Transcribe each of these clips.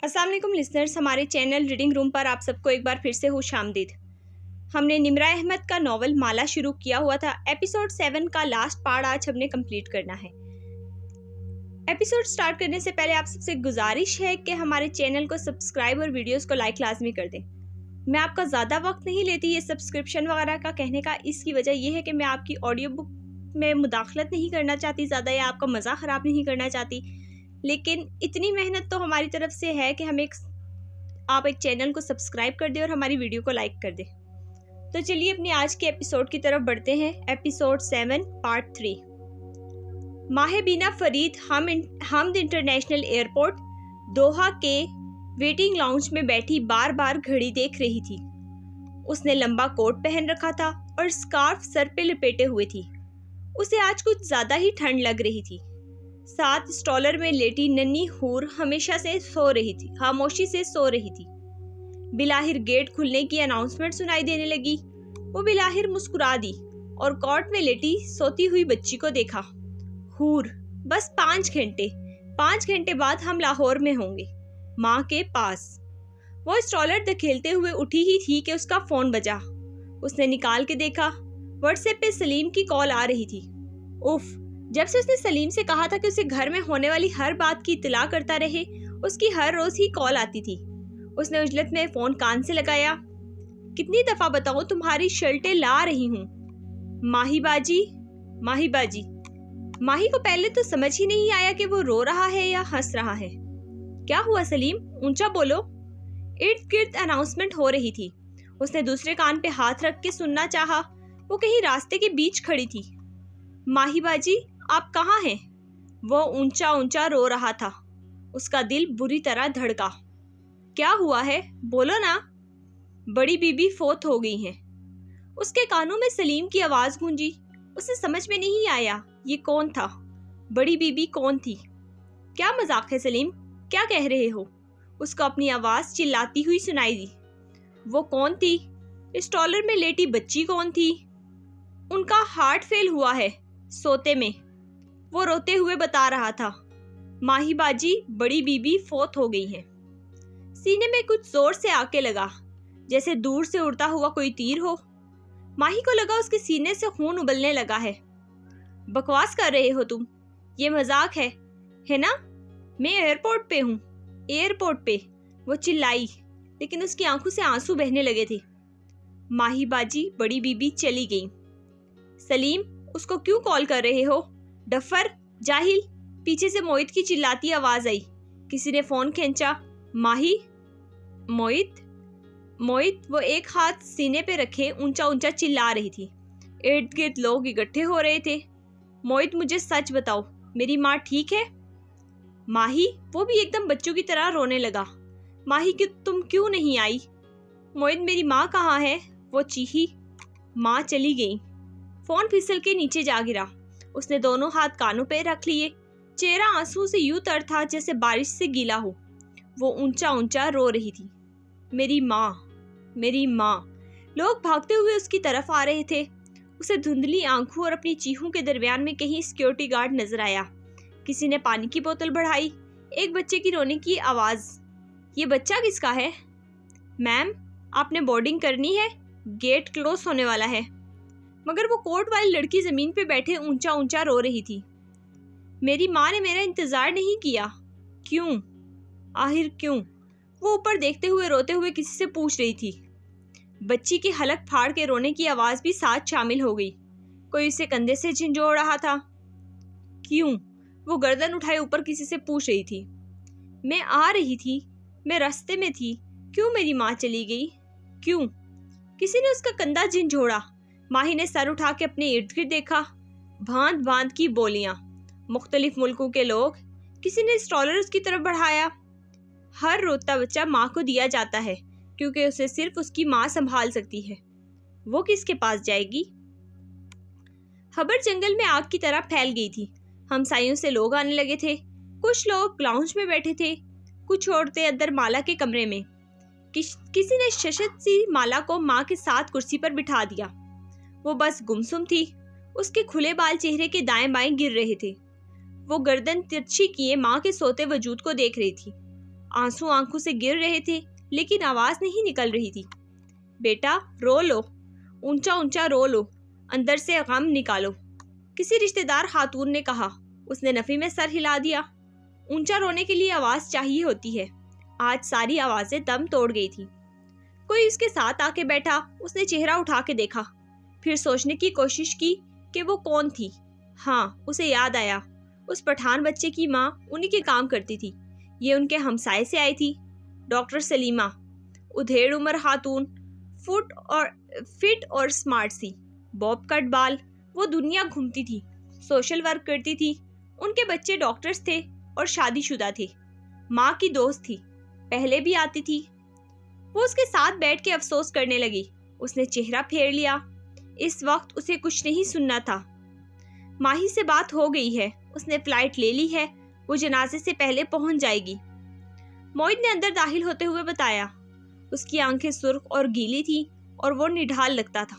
अस्सलाम वालेकुम लिसनर्स, हमारे चैनल रीडिंग रूम पर आप सबको एक बार फिर से खुश आमदीद। हमने निम्रा अहमद का नॉवल माला शुरू किया हुआ था। एपिसोड 7 का लास्ट पार्ट आज हमने कंप्लीट करना है। एपिसोड स्टार्ट करने से पहले आप सबसे गुजारिश है कि हमारे चैनल को सब्सक्राइब और वीडियोस को लाइक लाजमी कर दें। मैं आपका ज़्यादा वक्त नहीं लेती ये सब्सक्रिप्शन वगैरह का कहने का। इसकी वजह यह है कि मैं आपकी ऑडियो बुक में मुदाखलत नहीं करना चाहती ज़्यादा, या आपका मज़ा ख़राब नहीं करना चाहती, लेकिन इतनी मेहनत तो हमारी तरफ से है कि आप एक चैनल को सब्सक्राइब कर दें और हमारी वीडियो को लाइक कर दें। तो चलिए अपनी आज के एपिसोड की तरफ बढ़ते हैं। Episode 7 part 3। माहिबीना Farid Hamad international airport दोहा के वेटिंग लाउंज में बैठी बार बार घड़ी देख रही थी। उसने लंबा कोट पहन रखा था और स्कार्फ सर पे लपेटे हुए थी। उसे आज कुछ ज़्यादा ही ठंड लग रही थी। साथ स्टॉलर में लेटी नन्ही हूर खामोशी से सो रही थी। बिलाहिर गेट खुलने की अनाउंसमेंट सुनाई देने लगी। वो बिलाहिर मुस्कुरा दी और कॉट में लेटी सोती हुई बच्ची को देखा। हूर, बस 5 घंटे बाद हम लाहौर में होंगे, माँ के पास। वो स्टॉलर धकेलते हुए उठी ही थी कि उसका फोन बजा। उसने निकाल के देखा। व्हाट्सएप पे सलीम की कॉल आ रही थी। उफ, जब से उसने सलीम से कहा था कि उसे घर में होने वाली हर बात की इत्तला करता रहे, उसकी हर रोज ही कॉल आती थी। उसने उजलत में फोन कान से लगाया। कितनी दफा बताऊं तुम्हारी शर्टें ला रही हूँ। माही बाजी। माही को पहले तो समझ ही नहीं आया कि वो रो रहा है या हंस रहा है। क्या हुआ सलीम, ऊंचा बोलो। इर्द गिर्द अनाउंसमेंट हो रही थी। उसने दूसरे कान पे हाथ रख के सुनना चाहा। वो कहीं रास्ते के बीच खड़ी थी। माही बाजी, आप कहाँ हैं? वो ऊंचा ऊंचा रो रहा था। उसका दिल बुरी तरह धड़का। क्या हुआ है, बोलो ना। बड़ी बीबी फोत हो गई हैं। उसके कानों में सलीम की आवाज गूंजी। उसे समझ में नहीं आया ये कौन था। बड़ी बीबी कौन थी? क्या मजाक है सलीम, क्या कह रहे हो? उसको अपनी आवाज चिल्लाती हुई सुनाई दी। वो कौन थी? स्टॉलर में लेटी बच्ची कौन थी? उनका हार्ट फेल हुआ है सोते में, वो रोते हुए बता रहा था। माही बाजी, बड़ी बीबी फोत हो गई है। सीने में कुछ जोर से आके लगा, जैसे दूर से उड़ता हुआ कोई तीर हो। माही को लगा उसके सीने से खून उबलने लगा है। बकवास कर रहे हो तुम, ये मजाक है ना? मैं एयरपोर्ट पे हूँ, एयरपोर्ट पे। वो चिल्लाई, लेकिन उसकी आंखों से आंसू बहने लगे थे। माही बाजी, बड़ी बीबी चली गई। सलीम, उसको क्यों कॉल कर रहे हो? डफर, जाहिल। पीछे से मोहित की चिल्लाती आवाज आई। किसी ने फोन खींचा। माही, मोहित। वो एक हाथ सीने पे रखे ऊंचा ऊंचा चिल्ला रही थी। इर्द गिर्द लोग इकट्ठे हो रहे थे। मोहित, मुझे सच बताओ, मेरी माँ ठीक है? माही, वो भी एकदम बच्चों की तरह रोने लगा। माही, कि तुम क्यों नहीं आई? मोहित, मेरी माँ कहाँ है? वो चीखी। माँ चली गई। फोन फिसल के नीचे जा गिरा। उसने दोनों हाथ कानों पे रख लिए। चेहरा आंसू से यूं तर था जैसे बारिश से गीला हो। वो ऊंचा ऊंचा रो रही थी। मेरी माँ। लोग भागते हुए उसकी तरफ आ रहे थे। उसे धुंधली आंखों और अपनी चीखों के दरमियान में कहीं सिक्योरिटी गार्ड नजर आया। किसी ने पानी की बोतल बढ़ाई। एक बच्चे की रोने की आवाज। ये बच्चा किसका है? मैम, आपने बोर्डिंग करनी है, गेट क्लोज होने वाला है। मगर वो कोट वाली लड़की जमीन पे बैठे ऊंचा ऊंचा रो रही थी। मेरी माँ ने मेरा इंतजार नहीं किया। क्यों? आखिर क्यों? वो ऊपर देखते हुए रोते हुए किसी से पूछ रही थी। बच्ची की हलक फाड़ के रोने की आवाज भी साथ शामिल हो गई। कोई उसे कंधे से झंझोड़ रहा था। क्यों? वो गर्दन उठाए ऊपर किसी से पूछ रही थी। मैं आ रही थी, मैं रास्ते में थी। क्यों मेरी माँ चली गई? क्यों? किसी ने उसका कंधा झंझोड़ा। माही ने सर उठा के अपने इर्द गिर्द देखा। भांत भांत की बोलियां, मुख्तलिफ मुल्कों के लोग। किसी ने स्टॉलर उसकी तरफ बढ़ाया। हर रोता बच्चा माँ को दिया जाता है, क्योंकि उसे सिर्फ उसकी माँ संभाल सकती है। वो किसके पास जाएगी? खबर जंगल में आग की तरह फैल गई थी। हमसायों से लोग आने लगे थे। कुछ लोग लाउंज में बैठे थे, कुछ औरतें अंदर माला के कमरे में। किसी ने शशत सी माला को माँ के साथ कुर्सी पर बिठा दिया। वो बस गुमसुम थी। उसके खुले बाल चेहरे के दाएं बाएं गिर रहे थे। वो गर्दन तिरछी किए माँ के सोते वजूद को देख रही थी। आंसू आंखों से गिर रहे थे, लेकिन आवाज नहीं निकल रही थी। बेटा रो लो, ऊंचा ऊंचा रो लो, अंदर से गम निकालो, किसी रिश्तेदार खातून ने कहा। उसने नफी में सर हिला दिया। ऊंचा रोने के लिए आवाज चाहिए होती है। आज सारी आवाजें दम तोड़ गई थी। कोई उसके साथ आके बैठा। उसने चेहरा उठा के देखा, फिर सोचने की कोशिश की कि वो कौन थी। हाँ, उसे याद आया, उस पठान बच्चे की माँ उन्हीं के काम करती थी। ये उनके हमसाए से आई थी, डॉक्टर सलीमा। उधेड़ उम्र खातून, फिट और स्मार्ट सी, बॉब कट बाल। वो दुनिया घूमती थी, सोशल वर्क करती थी। उनके बच्चे डॉक्टर्स थे और शादीशुदा थे। माँ की दोस्त थी, पहले भी आती थी। वो उसके साथ बैठ के अफसोस करने लगी। उसने चेहरा फेर लिया। इस वक्त उसे कुछ नहीं सुनना था। माही से बात हो गई है, उसने फ्लाइट ले ली है, वो जनाजे से पहले पहुंच जाएगी। मोहित ने अंदर दाखिल होते हुए बताया। उसकी आंखें सुर्ख और गीली थी और वो निढाल लगता था।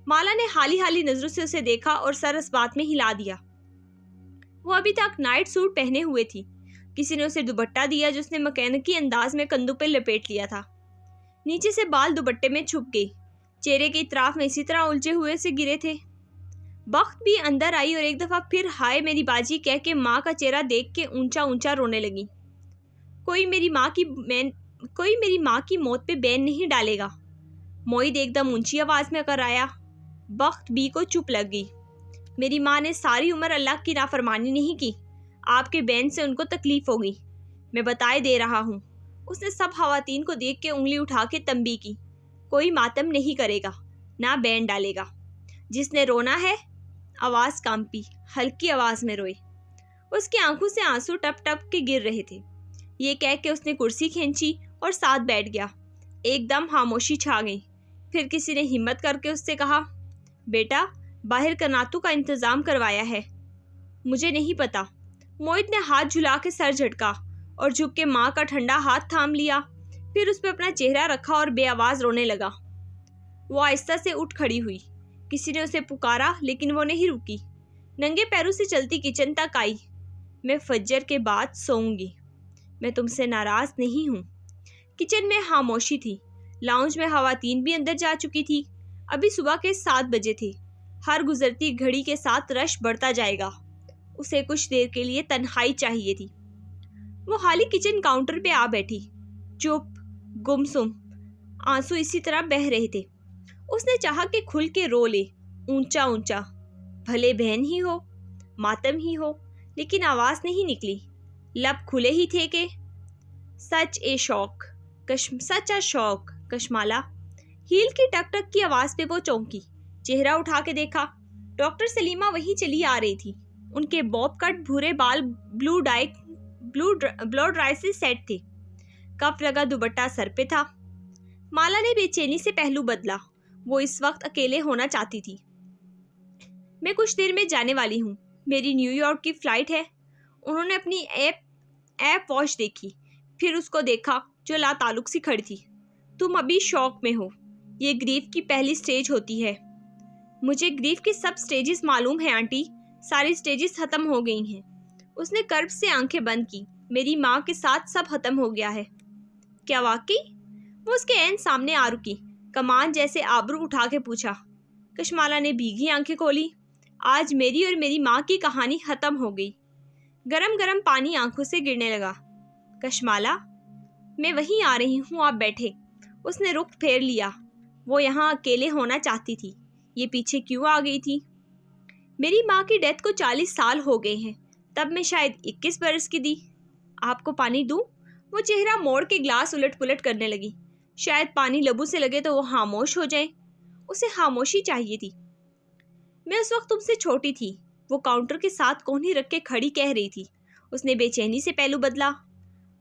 माला ने हाली हाली नजरों से उसे देखा और सर इस बात में हिला दिया। वो अभी तक नाइट सूट पहने हुए थी। किसी ने उसे दुपट्टा दिया जो उसने मैकेनिकी अंदाज में कंधों पे लपेट लिया था। नीचे से बाल दुपट्टे में छुप गई, चेहरे की इतराफ में इसी तरह उलझे हुए से गिरे थे। बख्त भी अंदर आई और एक दफा फिर हाय मेरी बाजी कह के माँ का चेहरा देख के ऊंचा ऊंचा रोने लगी। कोई मेरी माँ की मौत पे बैन नहीं डालेगा। मोहित एकदम ऊंची आवाज में कराया। बख्त बी को चुप लग गई। मेरी माँ ने सारी उम्र अल्लाह की नाफरमानी नहीं की, आपके बैन से उनको तकलीफ हो गई, मैं बताए दे रहा हूँ। उसने सब खवातीन को देख के उंगली उठा के तंबी की। कोई मातम नहीं करेगा, ना बैन डालेगा। जिसने रोना है, आवाज कांपी, हल्की आवाज में रोए। उसकी आंखों से आंसू टप टप के गिर रहे थे। ये कह के उसने कुर्सी खींची और साथ बैठ गया। एकदम खामोशी छा गई। फिर किसी ने हिम्मत करके उससे कहा, बेटा बाहर कनातू का इंतजाम करवाया है। मुझे नहीं पता। मोहित ने हाथ झुला के सर झटका और झुक के माँ का ठंडा हाथ थाम लिया। फिर उस पर अपना चेहरा रखा और बेआवाज रोने लगा। वो आहिस्ता से उठ खड़ी हुई। किसी ने उसे पुकारा लेकिन वो नहीं रुकी। नंगे पैरों से चलती किचन तक आई। मैं फज्जर के बाद सोऊंगी, मैं तुमसे नाराज नहीं हूँ। किचन में खामोशी थी। लाउंज में खवातीन भी अंदर जा चुकी थी। अभी सुबह के 7 बजे थे। हर गुजरती घड़ी के साथ रश बढ़ता जाएगा। उसे कुछ देर के लिए तन्हाई चाहिए थी। वो खाली किचन काउंटर पे आ बैठी, चुप, गुमसुम। आंसू इसी तरह बह रहे थे। उसने चाहा कि खुल के रो ले, ऊंचा ऊंचा, भले बहन ही हो, मातम ही हो, लेकिन आवाज नहीं निकली। लब खुले ही थे कि सच्चा शौक कशमाला। हील की टक टक की आवाज पे वो चौंकी। चेहरा उठा के देखा, डॉक्टर सलीमा वहीं चली आ रही थी। उनके बॉब कट भूरे बाल ब्लो ड्राई से सेट थे। कफ लगा दुपट्टा सर पे था। माला ने बेचैनी से पहलू बदला। वो इस वक्त अकेले होना चाहती थी। मैं कुछ देर में जाने वाली हूँ, मेरी न्यूयॉर्क की फ्लाइट है। उन्होंने अपनी ऐप वॉच देखी, फिर उसको देखा जो लाताल्लुक सी खड़ी थी। तुम अभी शौक में हो, ये ग्रीफ की पहली स्टेज होती है। मुझे ग्रीफ के सब स्टेजेस मालूम है आंटी, सारी स्टेजेस खत्म हो गई हैं। उसने कर्ब से आंखें बंद की। मेरी माँ के साथ सब खत्म हो गया है। क्या वाकई? वो उसके ऐन सामने आ रुकी, कमान जैसे आबरू उठा के पूछा। कशमाला ने भीगी आंखें खोली। आज मेरी और मेरी माँ की कहानी खत्म हो गई। गरम गरम पानी आंखों से गिरने लगा। कशमाला, मैं वहीं आ रही हूँ, आप बैठे। उसने रुख फेर लिया। वो यहाँ अकेले होना चाहती थी, ये पीछे क्यों आ गई थी? मेरी माँ की डेथ को 40 साल हो गए हैं, तब मैं शायद 21 बरस की थी। आपको पानी दूं? वो चेहरा मोड़ के ग्लास उलट पुलट करने लगी। शायद पानी लबू से लगे तो वो खामोश हो जाए। उसे खामोशी चाहिए थी। मैं उस वक्त तुमसे छोटी थी, वो काउंटर के साथ कोहनी रख के खड़ी कह रही थी। उसने बेचैनी से पहलू बदला।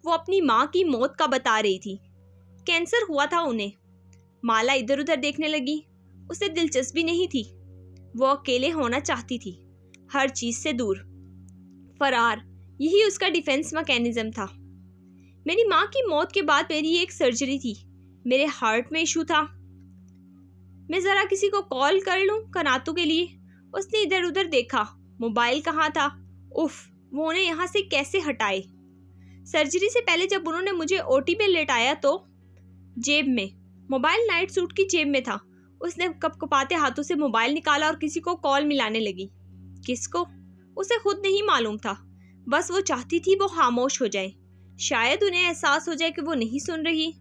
वो अपनी माँ की मौत का बता रही थी। कैंसर हुआ था उन्हें। माला इधर उधर देखने लगी। उसे दिलचस्पी नहीं थी। वो अकेले होना चाहती थी, हर चीज से दूर, फरार। यही उसका डिफेंस मैकेनिज्म था। मेरी माँ की मौत के बाद मेरी एक सर्जरी थी। मेरे हार्ट में इशू था। मैं जरा किसी को कॉल कर लूं कनातू के लिए। उसने इधर उधर देखा। मोबाइल कहाँ था? उफ, वो उन्हें यहाँ से कैसे हटाए? सर्जरी से पहले जब उन्होंने मुझे ओटी में लेटाया तो जेब में मोबाइल नाइट सूट की जेब में था। उसने कपकपाते हाथों से मोबाइल निकाला और किसी को कॉल मिलाने लगी। किसको? उसे खुद नहीं मालूम था। बस वो चाहती थी वो खामोश हो जाए, शायद उन्हें एहसास हो जाए कि वो नहीं सुन रही।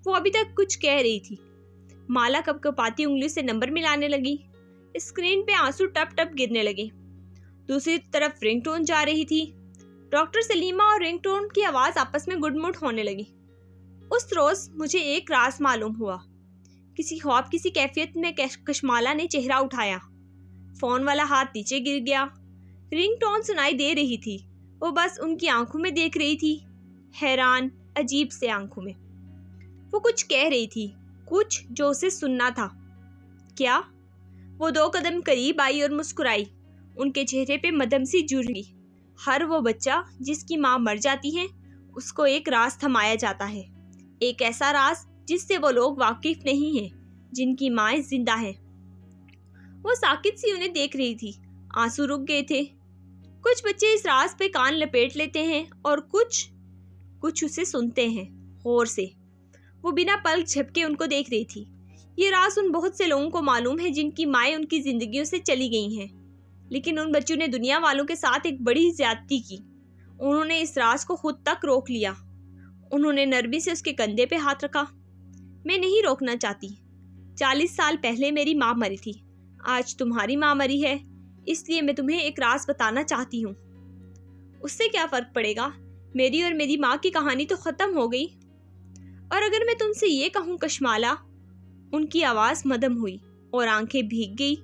वो अभी तक कुछ कह रही थी। माला कपकपाती उंगली से नंबर मिलाने लगी। स्क्रीन पे आंसू टप टप गिरने लगे। दूसरी तरफ रिंगटोन जा रही थी। डॉक्टर सलीमा और रिंगटोन की आवाज़ आपस में गुडमुड होने लगी। उस रोज़ मुझे एक राज मालूम हुआ। किसी ख्वाब किसी कैफियत में कशमाला ने चेहरा उठाया। फ़ोन वाला हाथ नीचे गिर गया। रिंगटोन सुनाई दे रही थी। वो बस उनकी आंखों में देख रही थी, हैरान अजीब से आंखों में। वो कुछ कह रही थी, कुछ जो उसे सुनना था। क्या? वो 2 कदम करीब आई और मुस्कुराई। उनके चेहरे पे मदम सी जुड़ गई। हर वो बच्चा जिसकी माँ मर जाती है उसको एक राज थमाया जाता है, एक ऐसा राज जिससे वो लोग वाकिफ नहीं हैं, जिनकी माएँ जिंदा हैं। वो साकित सी उन्हें देख रही थी। आंसू रुक गए थे। कुछ बच्चे इस राज पे कान लपेट लेते हैं और कुछ उसे सुनते हैं गौर से। वो बिना पलक झपके उनको देख रही थी। ये राज उन बहुत से लोगों को मालूम है जिनकी माएँ उनकी जिंदगियों से चली गई हैं, लेकिन उन बच्चों ने दुनिया वालों के साथ एक बड़ी ज्यादती की। उन्होंने इस राज को खुद तक रोक लिया। उन्होंने नरमी से उसके कंधे पे हाथ रखा। मैं नहीं रोकना चाहती। 40 साल पहले मेरी माँ मरी थी, आज तुम्हारी माँ मरी है, इसलिए मैं तुम्हें एक राज बताना चाहती हूँ। उससे क्या फर्क पड़ेगा? मेरी और मेरी माँ की कहानी तो खत्म हो गई। और अगर मैं तुमसे ये कहूँ कशमाला, उनकी आवाज़ मदम हुई और आंखें भीग गई,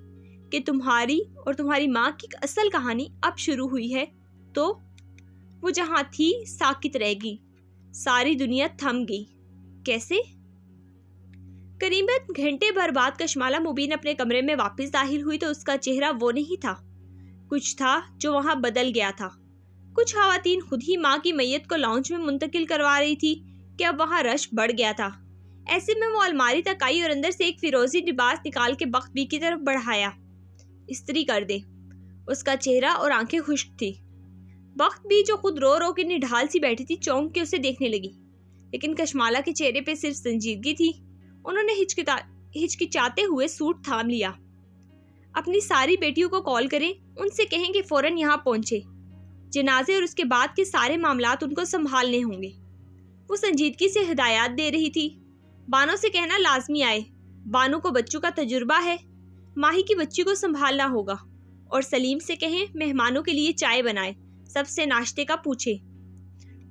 कि तुम्हारी और तुम्हारी माँ की असल कहानी अब शुरू हुई है, तो वो जहाँ थी साकित रह गई। सारी दुनिया थम गई। कैसे? करीबन घंटे भर बाद कशमाला मुबीन अपने कमरे में वापस दाखिल हुई तो उसका चेहरा वो नहीं था। कुछ था जो वहाँ बदल गया था। कुछ खवातीन खुद ही माँ की मैयत को लाउंज में मुंतकिल करवा रही थी कि अब वहाँ रश बढ़ गया था। ऐसे में वो अलमारी तक आई और अंदर से एक फिरोजी लिबास निकाल के बख्त बी की तरफ बढ़ाया। इस्त्री कर दे। उसका चेहरा और आंखें खुश्क थी। बख्त बी जो खुद रो रो के निढाल सी बैठी थी चौंक के उसे देखने लगी, लेकिन कशमाला के चेहरे पे सिर्फ संजीदगी थी। उन्होंने हिचकिचाते हुए सूट थाम लिया। अपनी सारी बेटियों को कॉल करें, उनसे कहें कि फौरन यहाँ पहुंचे। जनाजे और उसके बाद के सारे मामलात उनको संभालने होंगे। वो संजीदगी से हिदायत दे रही थी। बानो से कहना लाजमी आए। बानो को बच्चों का तजुर्बा है। माही की बच्ची को संभालना होगा। और सलीम से कहें मेहमानों के लिए चाय बनाए, सबसे नाश्ते का पूछे।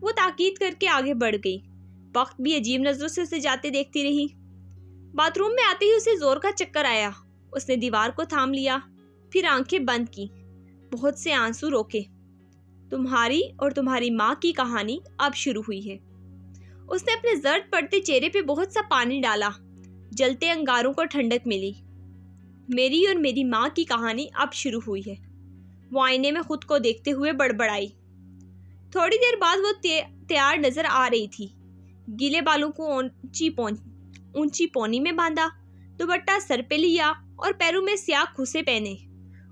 वो ताकीद करके आगे बढ़ गई। वक्त भी अजीब नजरों से उसे जाते देखती रही। बाथरूम में आते ही उसे जोर का चक्कर आया। उसने दीवार को थाम लिया, फिर आंखें बंद की, बहुत से आंसू रोके। तुम्हारी और तुम्हारी माँ की कहानी अब शुरू हुई है। उसने अपने जर्द पड़ते चेहरे पे बहुत सा पानी डाला। जलते अंगारों को ठंडक मिली। मेरी और मेरी माँ की कहानी अब शुरू हुई है। वो आईने में खुद को देखते हुए बड़बड़ाई। थोड़ी देर बाद वो तैयार नजर आ रही थी। गीले बालों को ऊंची पौनी में बांधा, दुपट्टा सर पे लिया और पैरों में स्याह खुसे पहने।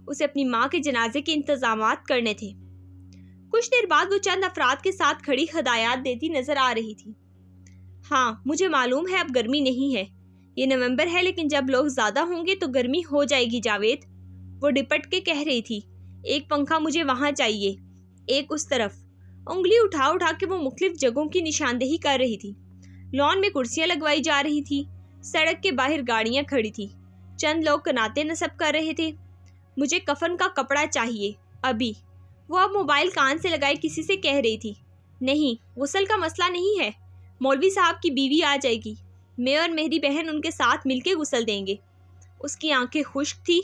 उसे अपनी माँ के जनाजे के इंतजामात करने थे। कुछ देर बाद वो चंद अफराद के साथ खड़ी हदायत देती नजर आ रही थी। हाँ, मुझे मालूम है अब गर्मी नहीं है, ये नवंबर है, लेकिन जब लोग ज्यादा होंगे तो गर्मी हो जाएगी जावेद। वो डिपट के कह रही थी। एक पंखा मुझे वहाँ चाहिए, एक उस तरफ। उंगली उठा उठा के वो मुख्तलिफ जगहों की निशानदेही कर रही थी। लॉन में कुर्सियां लगवाई जा रही थी। सड़क के बाहर गाड़ियां खड़ी थी। चंद लोग कनाते नसब कर रहे थे। मुझे कफन का कपड़ा चाहिए अभी। वो अब मोबाइल कान से लगाए किसी से कह रही थी। नहीं, गुस्ल का मसला नहीं है, मौलवी साहब की बीवी आ जाएगी, मैं और मेरी बहन उनके साथ मिलके गुस्ल देंगे। उसकी आंखें खुश्क थी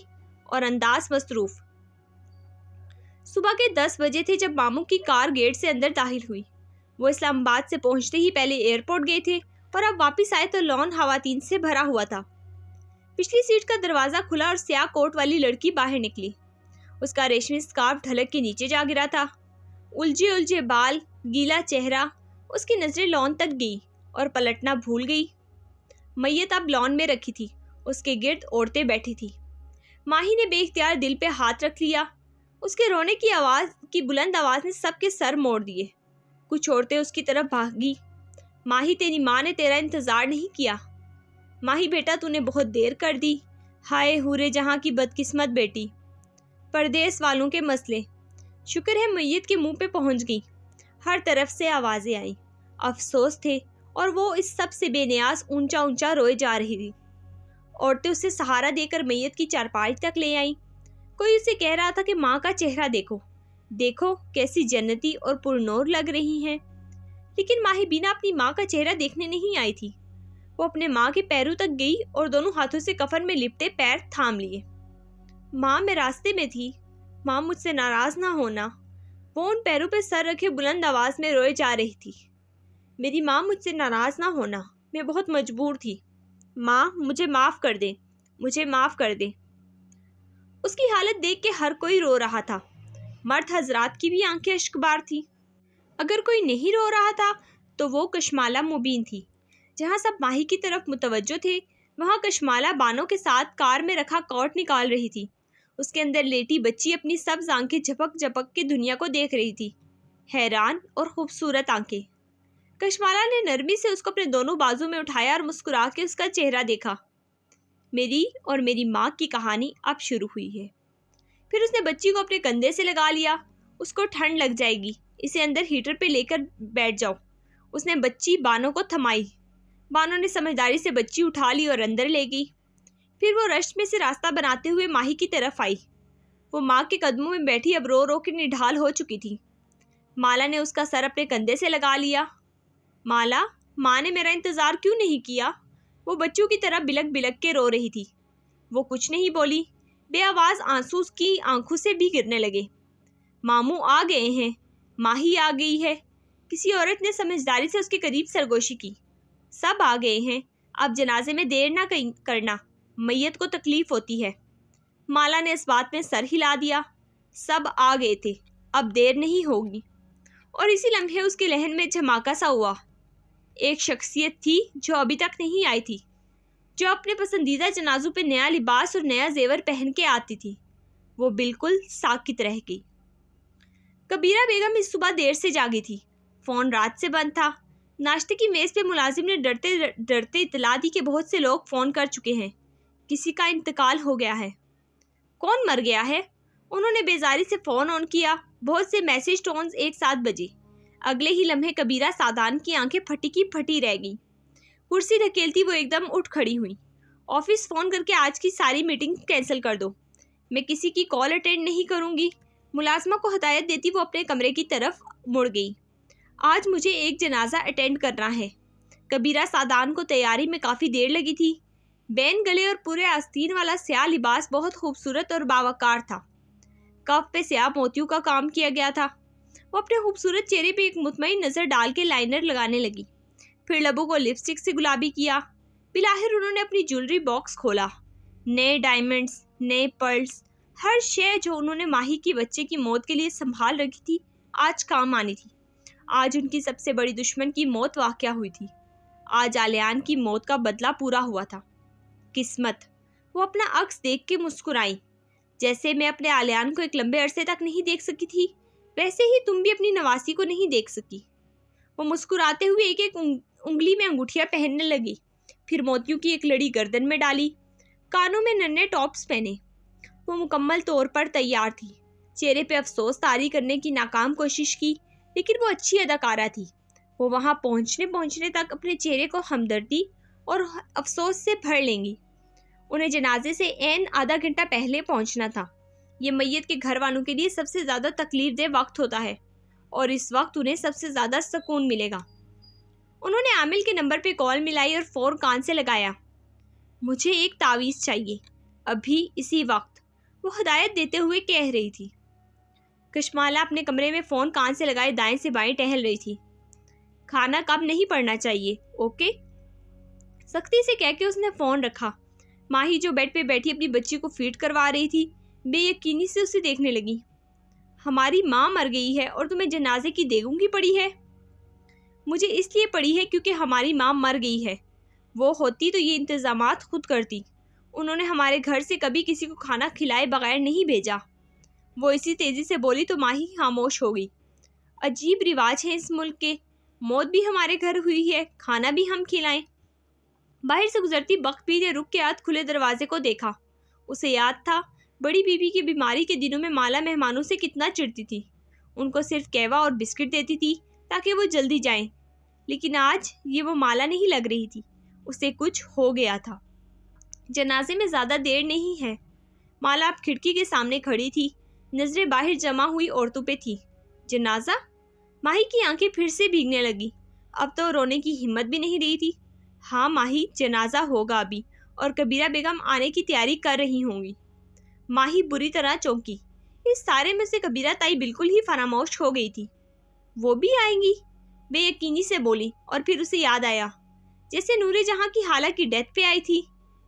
और अंदाज मसरूफ। सुबह के 10 बजे थे जब मामू की कार गेट से अंदर दाखिल हुई। वो इस्लामाबाद से पहुंचते ही पहले एयरपोर्ट गए थे और अब वापस आए तो लॉन खवातीन से भरा हुआ था। पिछली सीट का दरवाज़ा खुला और स्याह कोट वाली लड़की बाहर निकली। उसका रेशमी स्कार्फ ढलक के नीचे जा गिरा था। उलझे उलझे बाल, गीला चेहरा। उसकी नजरें लॉन तक गई और पलटना भूल गई। मैयत अब लॉन में रखी थी। उसके गिर्द औरतें बैठी थी। माही ने बेइख्तियार दिल पे हाथ रख लिया। उसके रोने की बुलंद आवाज़ ने सबके सर मोड़ दिए। کچھ عورتیں اس کی طرف بھاگی۔ ماہی تیری ماں نے تیرا انتظار نہیں کیا۔ ماہی بیٹا تو نے بہت دیر کر دی۔ ہائے حورے جہاں کی بدقسمت بیٹی۔ پردیس والوں کے مسئلے۔ شکر ہے میت کے منہ پہ پہنچ گئی۔ ہر طرف سے آوازیں آئیں۔ افسوس تھے اور وہ اس سب سے بے نیاز اونچا اونچا روئے جا رہی تھی۔ عورتیں اسے سہارا دے کر میت کی چارپائی تک لے آئیں۔ کوئی اسے کہہ رہا تھا کہ ماں کا چہرہ دیکھو، دیکھو کیسی جنتی اور پرنور لگ رہی ہیں۔ لیکن ماہی بینا اپنی ماں کا چہرہ دیکھنے نہیں آئی تھی۔ وہ اپنے ماں کے پیروں تک گئی اور دونوں ہاتھوں سے کفن میں لپٹے پیر تھام لیے۔ ماں میں راستے میں تھی، ماں مجھ سے ناراض نہ ہونا۔ وہ ان پیروں پہ سر رکھے بلند آواز میں روئے جا رہی تھی۔ میری ماں مجھ سے ناراض نہ ہونا، میں بہت مجبور تھی۔ ماں مجھے معاف کر دے، مجھے معاف کر دے۔ اس کی حالت دیکھ کے ہر کوئی رو رہا تھا۔ مرد حضرات کی بھی آنکھیں اشکبار تھی۔ اگر کوئی نہیں رو رہا تھا تو وہ کشمالہ مبین تھی۔ جہاں سب ماہی کی طرف متوجہ تھے وہاں کشمالہ بانوں کے ساتھ کار میں رکھا کوٹ نکال رہی تھی۔ اس کے اندر لیٹی بچی اپنی سبز آنکھیں جھپک جھپک کے دنیا کو دیکھ رہی تھی، حیران اور خوبصورت آنکھیں۔ کشمالہ نے نرمی سے اس کو اپنے دونوں بازو میں اٹھایا اور مسکرا کے اس کا چہرہ دیکھا۔ میری اور میری ماں کی کہانی اب شروع ہوئی ہے۔ پھر اس نے بچی کو اپنے کندھے سے لگا لیا۔ اس کو ٹھنڈ لگ جائے گی، اسے اندر ہیٹر پہ لے کر بیٹھ جاؤ۔ اس نے بچی بانو کو تھمائی۔ بانو نے سمجھداری سے بچی اٹھا لی اور اندر لے گئی۔ پھر وہ رشت میں سے راستہ بناتے ہوئے ماہی کی طرف آئی۔ وہ ماں کے قدموں میں بیٹھی اب رو رو کے نڈھال ہو چکی تھی۔ مالا نے اس کا سر اپنے کندھے سے لگا لیا۔ مالا، ماں نے میرا انتظار کیوں نہیں کیا؟ وہ بچوں کی طرح بلک بلک کے رو رہی تھی۔ وہ کچھ نہیں بولی۔ بے آواز آنسو اس کی آنکھوں سے بھی گرنے لگے۔ ماموں آ گئے ہیں، ماہی آ گئی ہے۔ کسی عورت نے سمجھداری سے اس کے قریب سرگوشی کی۔ سب آ گئے ہیں، اب جنازے میں دیر نہ کرنا، میت کو تکلیف ہوتی ہے۔ مالا نے اس بات میں سر ہلا دیا۔ سب آ گئے تھے، اب دیر نہیں ہوگی۔ اور اسی لمحے اس کے لہن میں جھماکا سا ہوا۔ ایک شخصیت تھی جو ابھی تک نہیں آئی تھی، جو اپنے پسندیدہ جنازوں پہ نیا لباس اور نیا زیور پہن کے آتی تھی۔ وہ بالکل ساکت رہ گئی۔ کبیرہ بیگم اس صبح دیر سے جاگی تھی۔ فون رات سے بند تھا۔ ناشتے کی میز پہ ملازم نے ڈرتے ڈرتے اطلاع دی کہ بہت سے لوگ فون کر چکے ہیں، کسی کا انتقال ہو گیا ہے۔ کون مر گیا ہے؟ انہوں نے بیزاری سے فون آن کیا۔ بہت سے میسیج ٹونز ایک ساتھ بجے۔ اگلے ہی لمحے کبیرہ سادان کی آنکھیں پھٹی کی پھٹی رہ گئی۔ کرسی دھکیلتی وہ ایک دم اٹھ کھڑی ہوئی۔ آفس فون کر کے آج کی ساری میٹنگ کینسل کر دو۔ میں کسی کی کال اٹینڈ نہیں کروں گی۔ ملازمہ کو ہدایت دیتی وہ اپنے کمرے کی طرف مڑ گئی۔ آج مجھے ایک جنازہ اٹینڈ کرنا ہے۔ کبیرہ سادان کو تیاری میں کافی دیر لگی تھی۔ بین گلے اور پورے آستین والا سیاہ لباس بہت خوبصورت اور باوقار تھا۔ کف پہ سیاہ موتیوں کا کام کیا گیا تھا۔ وہ اپنے خوبصورت چہرے پہ ایک مطمئن نظر ڈال کے لائنر لگانے لگی۔ پھر لبوں کو لپسٹک سے گلابی کیا۔ بالآخر انہوں نے اپنی جیولری باکس کھولا۔ نئے ڈائمنڈز، نئے پرلز، ہر شے جو انہوں نے ماہی کی بچے کی موت کے لیے سنبھال رکھی تھی آج کام آنی تھی۔ آج ان کی سب سے بڑی دشمن کی موت واقع ہوئی تھی۔ آج آلیان کی موت کا بدلہ پورا ہوا تھا۔ قسمت۔ وہ اپنا عکس دیکھ کے مسکرائی۔ جیسے میں اپنے آلیان کو ایک لمبے عرصے تک نہیں دیکھ سکی تھی، ویسے ہی تم بھی اپنی نواسی کو نہیں دیکھ سکی۔ وہ مسکراتے ہوئے ایک ایک انگلی میں انگوٹھیاں پہننے لگی، پھر موتیوں کی ایک لڑی گردن میں ڈالی، کانوں میں ننھے ٹاپس پہنے۔ وہ مکمل طور پر تیار تھی۔ چہرے پہ افسوس طاری کرنے کی ناکام کوشش کی، لیکن وہ اچھی اداکارہ تھی۔ وہ وہاں پہنچنے تک اپنے چہرے کو ہمدردی اور افسوس سے بھر لیں گی۔ انہیں جنازے سے عین آدھا گھنٹہ پہلے پہنچنا تھا۔ یہ میت کے گھر والوں کے لیے سب سے زیادہ تکلیف دہ وقت ہوتا ہے، اور اس وقت انہیں سب سے زیادہ سکون ملے گا۔ انہوں نے عامل کے نمبر پہ کال ملائی اور فون کان سے لگایا۔ مجھے ایک تعویذ چاہیے، ابھی اسی وقت، وہ ہدایت دیتے ہوئے کہہ رہی تھی۔ کشمالہ اپنے کمرے میں فون کان سے لگائے دائیں سے بائیں ٹہل رہی تھی۔ کھانا کم نہیں پڑنا چاہیے، اوکے؟ سختی سے کہہ کے اس نے فون رکھا۔ ماہی جو بیڈ پہ بیٹھی اپنی بچی کو فیڈ کروا رہی تھی بے یقینی سے اسے دیکھنے لگی۔ ہماری ماں مر گئی ہے اور تمہیں جنازے کی دیگونگی پڑی ہے؟ مجھے اس لیے پڑی ہے کیونکہ ہماری ماں مر گئی ہے۔ وہ ہوتی تو یہ انتظامات خود کرتی۔ انہوں نے ہمارے گھر سے کبھی کسی کو کھانا کھلائے بغیر نہیں بھیجا۔ وہ اسی تیزی سے بولی تو ماہی خاموش ہو گئی۔ अजीब रिवाज है इस मुल्क के, मौत भी हमारे घर हुई है, खाना भी हम खिलाएं। बाहर से गुजरती बख्तबीर ने रुक के हाथ खुले दरवाजे को देखा। उसे याद था बड़ी बीबी की बीमारी के दिनों में माला मेहमानों से कितना चिढ़ती थी। उनको सिर्फ कहवा और बिस्किट देती थी ताकि वो जल्दी जाएं। लेकिन आज ये वो माला नहीं लग रही थी, उसे कुछ हो गया था। जनाजे में ज़्यादा देर नहीं है। माला अब खिड़की के सामने खड़ी थी, नजरें बाहर जमा हुई औरतों पे थी। जनाजा? माही की आंखें फिर से भीगने लगी। अब तो रोने की हिम्मत भी नहीं रही थी। हाँ माही, जनाजा होगा अभी, और कबीरा बेगम आने की तैयारी कर रही होंगी। माही बुरी तरह चौंकी। इस सारे में से कबीरा ताई बिल्कुल ही फरामोश हो गई थी। वो भी आएंगी? बेयकीनी से बोली, और फिर उसे याद आया जैसे नूरे जहां की हाला की डेथ पे आई थी।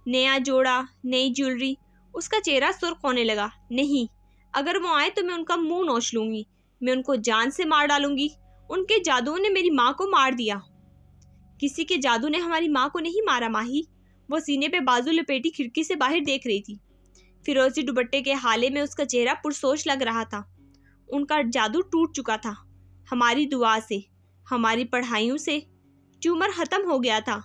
नया जोड़ा, नई ज्वेलरी। उसका चेहरा सुर्ख होने लगा। नहीं, अगर वो आए तो मैं उनका मुंह नोच लूंगी, मैं उनको जान से मार डालूंगी। उनके जादुओं ने मेरी माँ को मार दिया। किसी के जादू ने हमारी माँ को नहीं मारा माही। वो सीने पे बाजू लपेटी खिड़की से बाहर देख रही थी। फिरोजी दुपट्टे के हाले में उसका चेहरा पुरसोच लग रहा था। उनका जादू टूट चुका था। हमारी दुआ से, हमारी पढ़ाइयों से ट्यूमर ख़त्म हो गया था।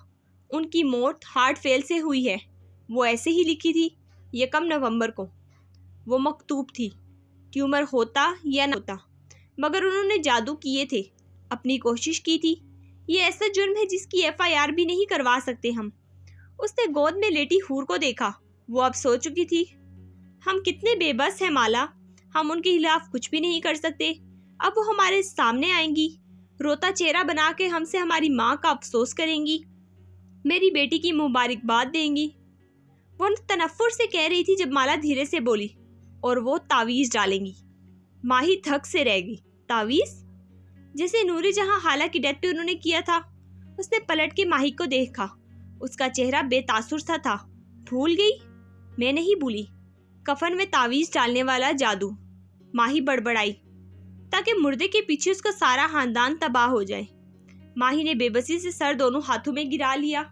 उनकी मौत हार्ट फेल से हुई है। वो ऐसे ही लिखी थी, 1 नवंबर को। वो मकतूब थी। ट्यूमर होता या न होता, मगर उन्होंने जादू किए थे, अपनी कोशिश की थी। ये ऐसा जुर्म है जिसकी FIR भी नहीं करवा सकते हम। उसने गोद में लेटी हूर को देखा। वो अब सो चुकी थी। हम कितने बेबस हैं माला, हम उनके खिलाफ कुछ भी नहीं कर सकते। अब वो हमारे सामने आएंगी, रोता चेहरा बना के हमसे हमारी माँ का अफसोस करेंगी, मेरी बेटी की मुबारकबाद देंगी। वो तनफ्फुर से कह रही थी जब माला धीरे से बोली, और वो तावीज़ डालेंगी। माही थक से रह गई। तावीज़? जैसे नूरे जहां हाला की डेथ पे उन्होंने किया था। उसने पलट के माही को देखा। उसका चेहरा बेतासुर सा था। भूल गई? मैं नहीं भूली। कफन में तावीज़ डालने वाला जादू। माही बड़बड़ाई, ताकि मुर्दे के पीछे उसका सारा खानदान तबाह हो जाए। माही ने बेबसी से सर दोनों हाथों में गिरा लिया।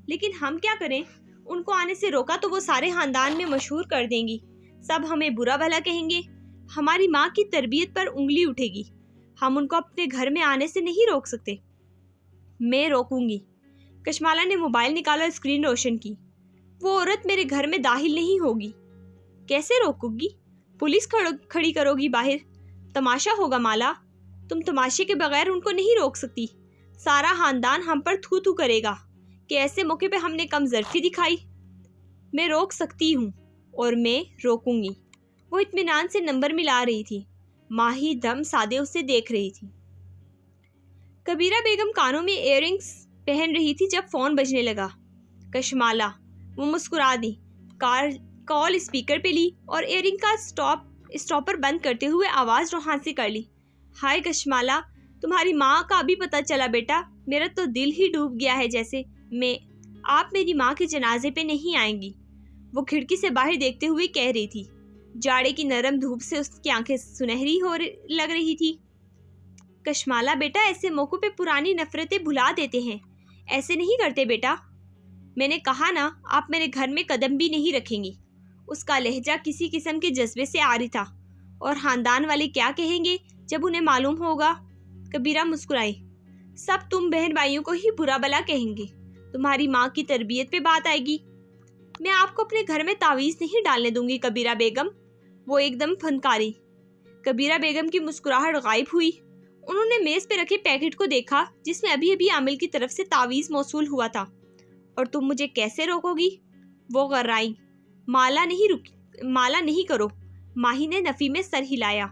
लेकिन हम क्या करें? उनको आने से रोका तो वो सारे खानदान में मशहूर कर देंगी। सब हमें बुरा भला कहेंगे। हमारी माँ की तरबियत पर उंगली उठेगी। हम उनको अपने घर में आने से नहीं रोक सकते। मैं रोकूंगी। कशमाला ने मोबाइल निकाला, स्क्रीन रोशन की। वो औरत मेरे घर में दाखिल नहीं होगी। कैसे रोकोगी? पुलिस खड़ी करोगी बाहर? तमाशा होगा माला। तुम तमाशे के बगैर उनको नहीं रोक सकती। सारा खानदान हम पर थू थू करेगा कि ऐसे मौके पे हमने कमजोरी दिखाई। मैं रोक सकती हूँ, और मैं रोकूंगी। वो इत्मीनान से नंबर मिला रही थी। माही दम साधे उसे देख रही थी। कबीरा बेगम कानों में इयररिंग्स पहन रही थी जब फोन बजने लगा। कशमाला। वो मुस्कुरा दी, कॉल स्पीकर पे ली और इयररिंग का स्टॉपर बंद करते हुए आवाज़ रोहान से कर ली। हाय कशमाला, तुम्हारी माँ का अभी पता चला बेटा। मेरा तो दिल ही डूब गया है जैसे। आप मेरी माँ के जनाजे पे नहीं आएंगी। वो खिड़की से बाहर देखते हुए कह रही थी। जाड़े की नरम धूप से उसकी आंखें सुनहरी लग रही थी। कशमाला बेटा, ऐसे मौकों पे पुरानी नफरतें भुला देते हैं। ऐसे नहीं करते बेटा। मैंने कहा ना, आप मेरे घर में कदम भी नहीं रखेंगी। उसका लहजा किसी किस्म के जज्बे से आ रही था। और खानदान वाले क्या कहेंगे जब उन्हें मालूम होगा? कबीरा मुस्कुराई। सब तुम बहन भाइयों को ही बुरा भला कहेंगे। तुम्हारी माँ की तरबियत पे बात आएगी। मैं आपको अपने घर में तावीज़ नहीं डालने दूंगी कबीरा बेगम। वो एकदम फनकारी। कबीरा बेगम की मुस्कुराहट गायब हुई। उन्होंने मेज पे रखे पैकेट को देखा जिसमें अभी अभी आमिल की तरफ से तावीज़ मौसूल हुआ था। और तुम मुझे कैसे रोकोगी? वो गर्राई। माला नहीं करो। माही ने नफ़ी में सर हिलाया।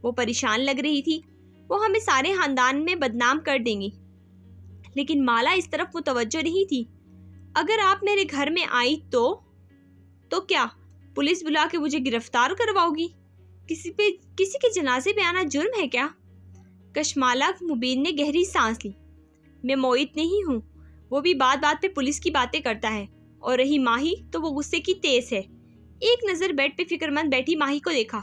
वो परेशान लग रही थी। वो हमें सारे खानदान में बदनाम कर देंगी। लेकिन माला इस तरफ मुतवज्जो नहीं थी। अगर आप मेरे घर में आई तो क्या पुलिस बुला के मुझे गिरफ्तार करवाओगी? किसी के जनाजे पे आना जुर्म है क्या? कशमाला मुबीन ने गहरी सांस ली। मैं मोहित नहीं हूँ। वो भी बात बात पे पुलिस की बातें करता है। और रही माही तो वो गुस्से की तेज है। एक नज़र बेड पे फिक्रमंद बैठी माही को देखा।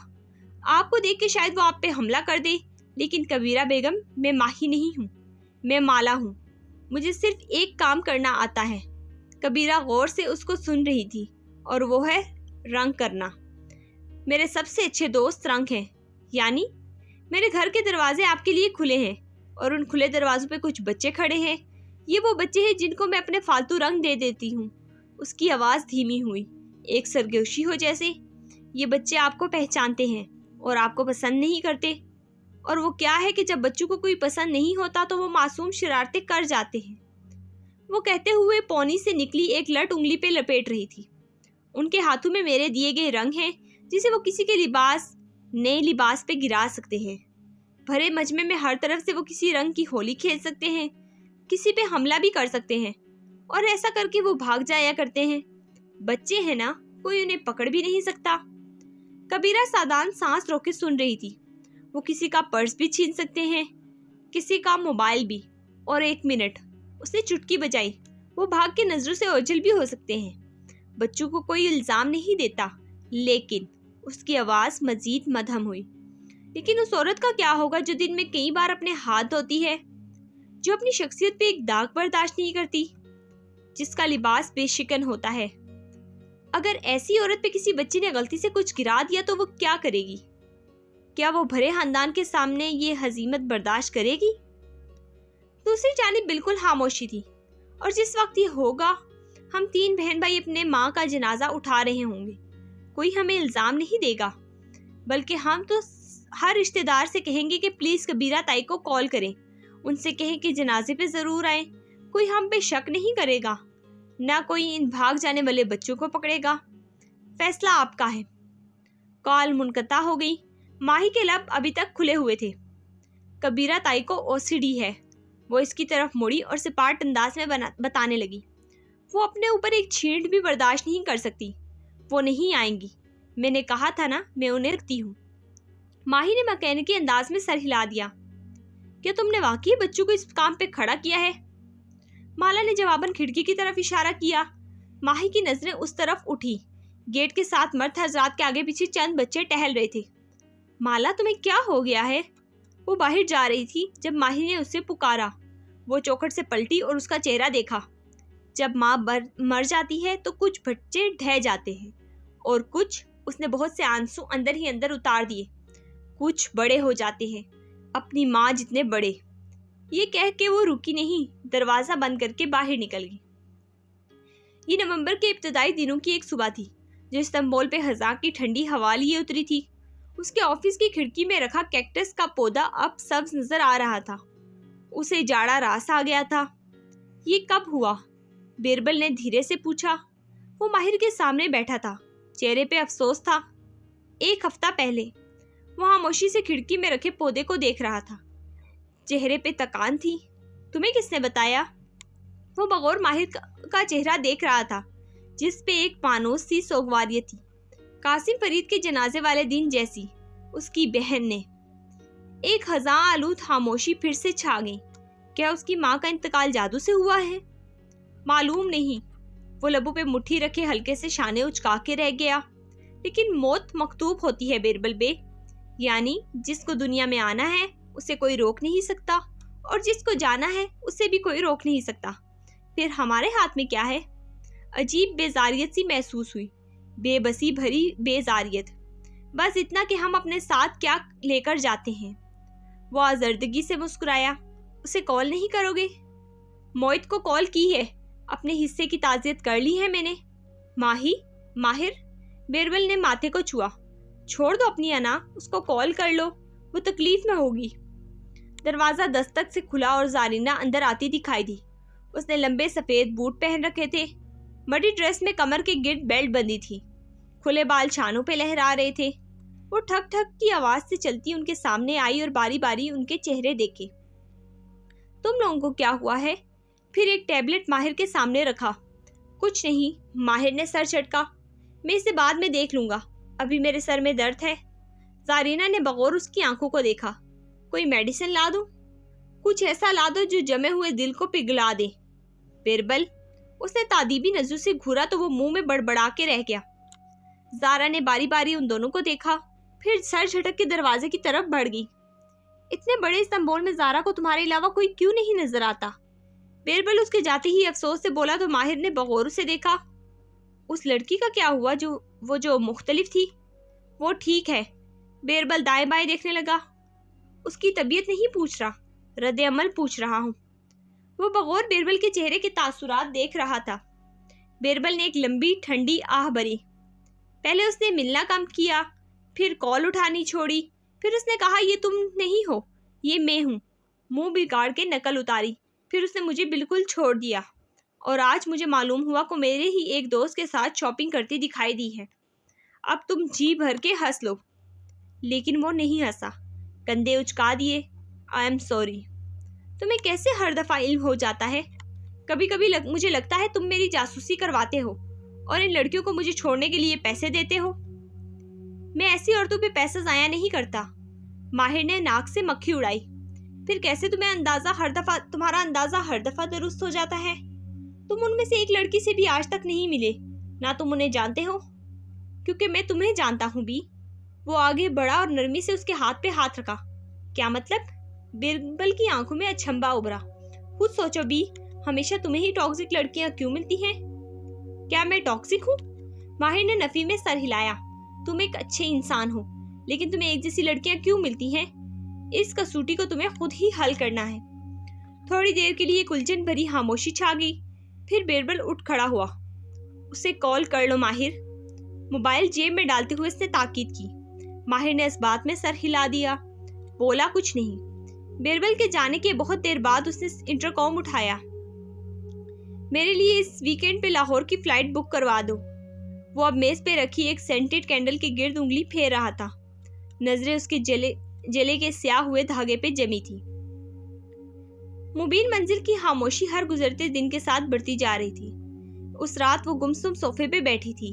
आपको देख के शायद वो आप पे हमला कर दे, लेकिन कबीरा बेगम, मैं माही नहीं हूँ, मैं माला हूँ। मुझे सिर्फ एक काम करना आता है। कबीरा गौर से उसको सुन रही थी। और वो है रंग करना। मेरे सबसे अच्छे दोस्त रंग हैं। यानी میرے گھر کے دروازے آپ کے لیے کھلے ہیں اور ان کھلے دروازوں پہ کچھ بچے کھڑے ہیں۔ یہ وہ بچے ہیں جن کو میں اپنے فالتو رنگ دے دیتی ہوں۔ اس کی آواز دھیمی ہوئی، ایک سرگوشی ہو جیسے۔ یہ بچے آپ کو پہچانتے ہیں اور آپ کو پسند نہیں کرتے، اور وہ کیا ہے کہ جب بچوں کو کوئی پسند نہیں ہوتا تو وہ معصوم شرارتیں کر جاتے ہیں۔ وہ کہتے ہوئے پونی سے نکلی ایک لٹ انگلی پہ لپیٹ رہی تھی۔ ان کے ہاتھوں میں میرے دیے گئے رنگ ہیں جسے وہ کسی کے نئے لباس پہ گرا سکتے ہیں۔ بھرے مجمع میں ہر طرف سے وہ کسی رنگ کی ہولی کھیل سکتے ہیں، کسی پہ حملہ بھی کر سکتے ہیں، اور ایسا کر کے وہ بھاگ جایا کرتے ہیں۔ بچے ہیں نا، کوئی انہیں پکڑ بھی نہیں سکتا۔ کبیرہ سادان سانس روکے سن رہی تھی۔ وہ کسی کا پرس بھی چھین سکتے ہیں، کسی کا موبائل بھی، اور 1 منٹ اس نے چٹکی بجائی، وہ بھاگ کے نظروں سے اوجھل بھی ہو سکتے ہیں۔ بچوں کو کوئی الزام نہیں دیتا، لیکن اس کی آواز مزید مدھم ہوئی، لیکن اس عورت کا کیا ہوگا جو دن میں کئی بار اپنے ہاتھ دھوتی ہے، جو اپنی شخصیت پہ ایک داغ برداشت نہیں کرتی، جس کا لباس بے شکن ہوتا ہے؟ اگر ایسی عورت پہ کسی بچے نے غلطی سے کچھ گرا دیا تو وہ کیا کرے گی؟ کیا وہ بھرے خاندان کے سامنے یہ ہزیمت برداشت کرے گی؟ دوسری جانب بالکل خاموشی تھی، اور جس وقت یہ ہوگا ہم 3 بہن بھائی اپنے ماں کا جنازہ اٹھا رہے ہوں گے، کوئی ہمیں الزام نہیں دے گا، بلکہ ہم تو ہر رشتہ دار سے کہیں گے کہ پلیز کبیرہ تائی کو کال کریں، ان سے کہیں کہ جنازے پہ ضرور آئیں۔ کوئی ہم پہ شک نہیں کرے گا، نہ کوئی ان بھاگ جانے والے بچوں کو پکڑے گا۔ فیصلہ آپ کا ہے۔ کال منقطع ہو گئی۔ ماہی کے لب ابھی تک کھلے ہوئے تھے۔ کبیرہ تائی کو OCD ہے، وہ اس کی طرف مڑی اور سپاٹ انداز میں بتانے لگی۔ وہ اپنے اوپر ایک چھینٹ بھی برداشت نہیں کر سکتی۔ وہ نہیں آئیں گی، میں نے کہا تھا نا، میں انہیں رکھتی ہوں۔ ماہی نے مکینیکی انداز میں سر ہلا دیا۔ کیا تم نے واقعی بچوں کو اس کام پہ کھڑا کیا ہے؟ مالا نے جواباً کھڑکی کی طرف اشارہ کیا۔ ماہی کی نظریں اس طرف اٹھی۔ گیٹ کے ساتھ مرد حضرات کے آگے پیچھے چند بچے ٹہل رہے تھے۔ مالا تمہیں کیا ہو گیا ہے؟ وہ باہر جا رہی تھی جب ماہی نے اسے پکارا۔ وہ چوکھٹ سے پلٹی اور اس کا چہرہ دیکھا۔ جب ماں مر جاتی ہے تو کچھ بچے ڈھہ جاتے ہیں، اور کچھ، اس نے بہت سے آنسو اندر ہی اندر اتار دیے، کچھ بڑے ہو جاتے ہیں، اپنی ماں جتنے بڑے۔ یہ کہہ کے وہ رکی نہیں، دروازہ بند کر کے باہر نکل گئی۔ یہ نومبر کے ابتدائی دنوں کی ایک صبح تھی جو استنبول پہ خزاں کی ٹھنڈی ہوا لیے اتری تھی۔ اس کے آفس کی کھڑکی میں رکھا کیکٹس کا پودا اب سبز نظر آ رہا تھا۔ اسے جاڑا راس آ گیا تھا۔ یہ کب ہوا؟ بیربل نے دھیرے سے پوچھا۔ وہ ماہر کے سامنے بیٹھا تھا، چہرے پہ افسوس تھا۔ 1 ہفتہ پہلے۔ وہ خاموشی سے کھڑکی میں رکھے پودے کو دیکھ رہا تھا، چہرے پہ تکان تھی۔ تمہیں کس نے بتایا؟ وہ بغور ماہر کا چہرہ دیکھ رہا تھا جس پہ ایک پانوس سی سوگواریت تھی، قاسم فرید کے جنازے والے دن جیسی۔ اس کی بہن نے۔ ایک خزاں آلود خاموشی پھر سے چھا گئی۔ کیا اس کی ماں کا انتقال جادو سے ہوا ہے؟ معلوم نہیں۔ وہ لبوں پہ مٹھی رکھے ہلکے سے شانے اچکا کے رہ گیا۔ لیکن موت مکتوب ہوتی ہے بیربل بے، یعنی جس کو دنیا میں آنا ہے اسے کوئی روک نہیں سکتا، اور جس کو جانا ہے اسے بھی کوئی روک نہیں سکتا۔ پھر ہمارے ہاتھ میں کیا ہے؟ عجیب بیزاریت سی محسوس ہوئی، بے بسی بھری بیزاریت۔ بس اتنا کہ ہم اپنے ساتھ کیا لے کر جاتے ہیں۔ وہ آزردگی سے مسکرایا۔ اسے کال نہیں کرو گے؟ مویت کو کال کی ہے، اپنے حصے کی تعزیت کر لی ہے میں نے۔ ماہر؟ بیربل نے ماتھے کو چھوا۔ چھوڑ دو اپنی انا، اس کو کال کر لو، وہ تکلیف میں ہوگی۔ دروازہ دستک سے کھلا اور زارینہ اندر آتی دکھائی دی۔ اس نے لمبے سفید بوٹ پہن رکھے تھے، مڈی ڈریس میں کمر کے گرد بیلٹ بندی تھی، کھلے بال چھانوں پہ لہرا رہے تھے۔ وہ ٹھک ٹھک کی آواز سے چلتی ان کے سامنے آئی اور باری باری ان کے چہرے دیکھے۔ تم لوگوں کو کیا ہوا ہے؟ پھر ایک ٹیبلٹ ماہر کے سامنے رکھا۔ کچھ نہیں، ماہر نے سر جھٹکا۔ میں اسے بعد میں دیکھ لوں گا، ابھی میرے سر میں درد ہے۔ زارینہ نے بغور اس کی آنکھوں کو دیکھا۔ کوئی میڈیسن لا دوں؟ کچھ ایسا لا دو جو جمے ہوئے دل کو پگھلا دے۔ بیربل، اس نے تادیبی نظروں سے گھورا تو وہ منہ میں بڑبڑا کے رہ گیا۔ زارا نے باری باری ان دونوں کو دیکھا، پھر سر جھٹک کے دروازے کی طرف بڑھ گئی۔ اتنے بڑے استنبول میں زارا کو تمہارے علاوہ کوئی کیوں نہیں نظر آتا؟ بیربل اس کے جاتے ہی افسوس سے بولا تو ماہر نے بغور اسے دیکھا۔ اس لڑکی کا کیا ہوا جو مختلف تھی؟ وہ ٹھیک ہے۔ بیربل دائیں بائیں دیکھنے لگا۔ اس کی طبیعت نہیں پوچھ رہا، رد عمل پوچھ رہا ہوں۔ وہ بغور بیربل کے چہرے کے تاثرات دیکھ رہا تھا۔ بیربل نے ایک لمبی ٹھنڈی آہ بھری۔ پہلے اس نے ملنا کم کیا، پھر کال اٹھانی چھوڑی، پھر اس نے کہا یہ تم نہیں ہو، یہ میں ہوں۔ منہ بگاڑ کے نقل اتاری، پھر اس نے مجھے بالکل چھوڑ دیا، اور آج مجھے معلوم ہوا کہ میرے ہی ایک دوست کے ساتھ شاپنگ کرتی دکھائی دی ہے۔ اب تم جی بھر کے ہنس لو۔ لیکن وہ نہیں ہنسا، کندھے اچکا دیے۔ I am sorry. تمہیں کیسے ہر دفعہ علم ہو جاتا ہے؟ کبھی کبھی مجھے لگتا ہے تم میری جاسوسی کرواتے ہو اور ان لڑکیوں کو مجھے چھوڑنے کے لیے پیسے دیتے ہو۔ میں ایسی عورتوں پہ پیسہ ضائع نہیں کرتا۔ ماہر نے ناک سے مکھی اڑائی۔ پھر کیسے تمہارا اندازہ ہر دفعہ درست ہو جاتا ہے؟ تم ان میں سے ایک لڑکی سے بھی آج تک نہیں ملے، نہ تم انہیں جانتے ہو۔ کیونکہ میں تمہیں جانتا ہوں بی۔ وہ آگے بڑھا اور نرمی سے اس کے ہاتھ پہ ہاتھ رکھا۔ کیا مطلب؟ بیربل کی آنکھوں میں اچھمبا ابھرا۔ خود سوچو بی، ہمیشہ تمہیں ہی ٹاکسک لڑکیاں کیوں ملتی ہیں؟ کیا میں ٹاکسک ہوں؟ ماہر نے نفی میں سر ہلایا۔ تم ایک اچھے انسان ہو، لیکن تمہیں ایک جیسی لڑکیاں کیوں ملتی ہیں؟ اس کسوٹی کو تمہیں خود ہی حل کرنا ہے۔ تھوڑی دیر کے لیے الجھن بھری خاموشی چھا گئی، پھر بیربل اٹھ کھڑا ہوا۔ اسے کال کر لو ماہر۔ موبائل جیب میں ڈالتے ہوئے اس نے تاکید کی۔ ماہر نے اس بات میں سر ہلا دیا، بولا کچھ نہیں۔ بیربل کے جانے کے بہت دیر بعد اس نے انٹرکام اٹھایا۔ میرے لیے اس ویکینڈ پہ لاہور کی فلائٹ بک کروا دو۔ وہ اب میز پہ رکھی ایک سینٹڈ کینڈل کے گرد انگلی پھیر رہا تھا۔ نظریں اس کے جلے کے سیاہ ہوئے دھاگے پہ جمی تھی۔ مبین منزل کی خاموشی ہر گزرتے دن کے ساتھ بڑھتی جا رہی تھی۔ اس رات وہ گمسم صوفے پہ بیٹھی تھی۔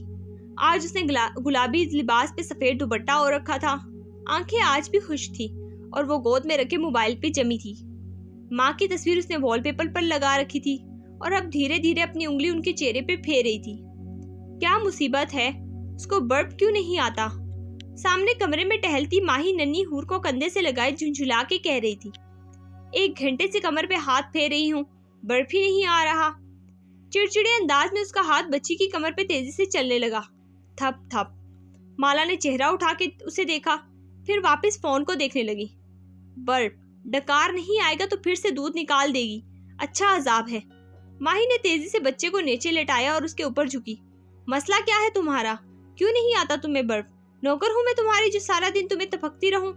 آج اس نے گلابی لباس پہ سفید دوپٹہ اوڑھ رکھا تھا۔ آنکھیں آج بھی خشک تھی اور وہ گود میں رکھے موبائل پہ جمی تھی۔ ماں کی تصویر اس نے وال پیپر پر لگا رکھی تھی اور اب دھیرے دھیرے اپنی انگلی ان کے چہرے پہ پھیر رہی تھی۔ کیا مصیبت ہے؟ اس کو برپ کیوں نہیں آتا؟ سامنے کمرے میں ٹہلتی ماہی ننھی حور کو کندھے سے لگائے جھنجھلا کے کہہ رہی تھی، 1 گھنٹے سے کمر پہ ہاتھ پھیر رہی ہوں، برپ ہی نہیں آ رہا۔ چڑچڑے انداز میں اس کا ہاتھ بچی کی کمر پہ تیزی سے چلنے لگا۔ تھپ تھپ۔ مالا نے چہرہ اٹھا کے اسے دیکھا، پھر واپس فون کو دیکھنے لگی۔ برپ، ڈکار نہیں آئے گا تو پھر سے دودھ نکال دے گی، اچھا عذاب ہے۔ ماہی نے تیزی سے بچے کو نیچے لٹایا اور اس کے اوپر جھکی۔ مسئلہ کیا ہے تمہارا؟ کیوں نہیں آتا تمہیں برپ؟ نوکر ہوں میں تمہاری جو سارا دن تمہیں تپکتی رہوں؟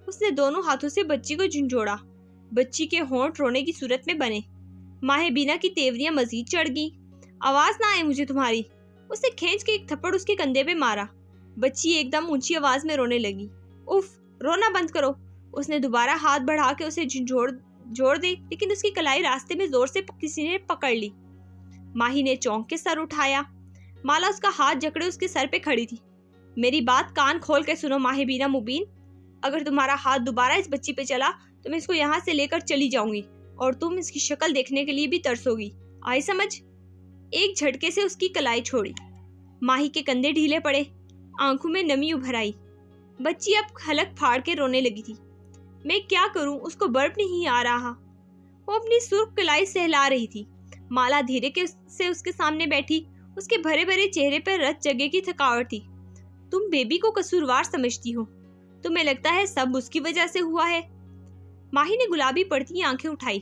اس نے دونوں ہاتھوں سے بچی کو جھنجھوڑا۔ بچی کے ہونٹ رونے کی صورت میں بنے۔ ماہ بینا کی تیوریاں مزید چڑھ گئی۔ آواز نہ آئے مجھے تمہاری۔ اس نے کھینچ کے ایک تھپڑ اس کے کندھے پہ مارا۔ بچی ایک دم اونچی آواز میں رونے لگی۔ اف، رونا بند کرو۔ اس نے دوبارہ ہاتھ بڑھا کے اسے جوڑ دے، لیکن اس کی کلائی راستے میں زور سے کسی نے پکڑ لی۔ ماہی نے چونک کے سر اٹھایا۔ مالا اس کا ہاتھ جکڑے اس کے سر پہ کھڑی تھی۔ میری بات کان کھول کے سنو ماہ بینا مبین، اگر تمہارا ہاتھ دوبارہ اس بچی پہ چلا تو میں اس کو یہاں سے لے کر چلی جاؤں گی اور تم اس کی شکل دیکھنے کے لیے بھی ترسو گی، آئی سمجھ؟ ایک جھٹکے سے اس کی کلائی چھوڑی۔ ماہی کے کندھے ڈھیلے پڑے، آنکھوں میں نمی ابھر آئی۔ بچی اب حلق پھاڑ کے رونے لگی تھی۔ میں کیا کروں، اس کو برپ نہیں آ رہا۔ وہ اپنی سرخ کلائی سہلا رہی تھی۔ مالا دھیرے سے اس کے سامنے بیٹھی، اس کے بھرے بھرے چہرے پر رت جگہ کی تھکاوٹ تھی۔ تم بیبی کو قصوروار سمجھتی ہو، تمہیں لگتا ہے سب اس کی وجہ سے ہوا ہے؟ ماہی نے گلابی پڑتی آنکھیں اٹھائی۔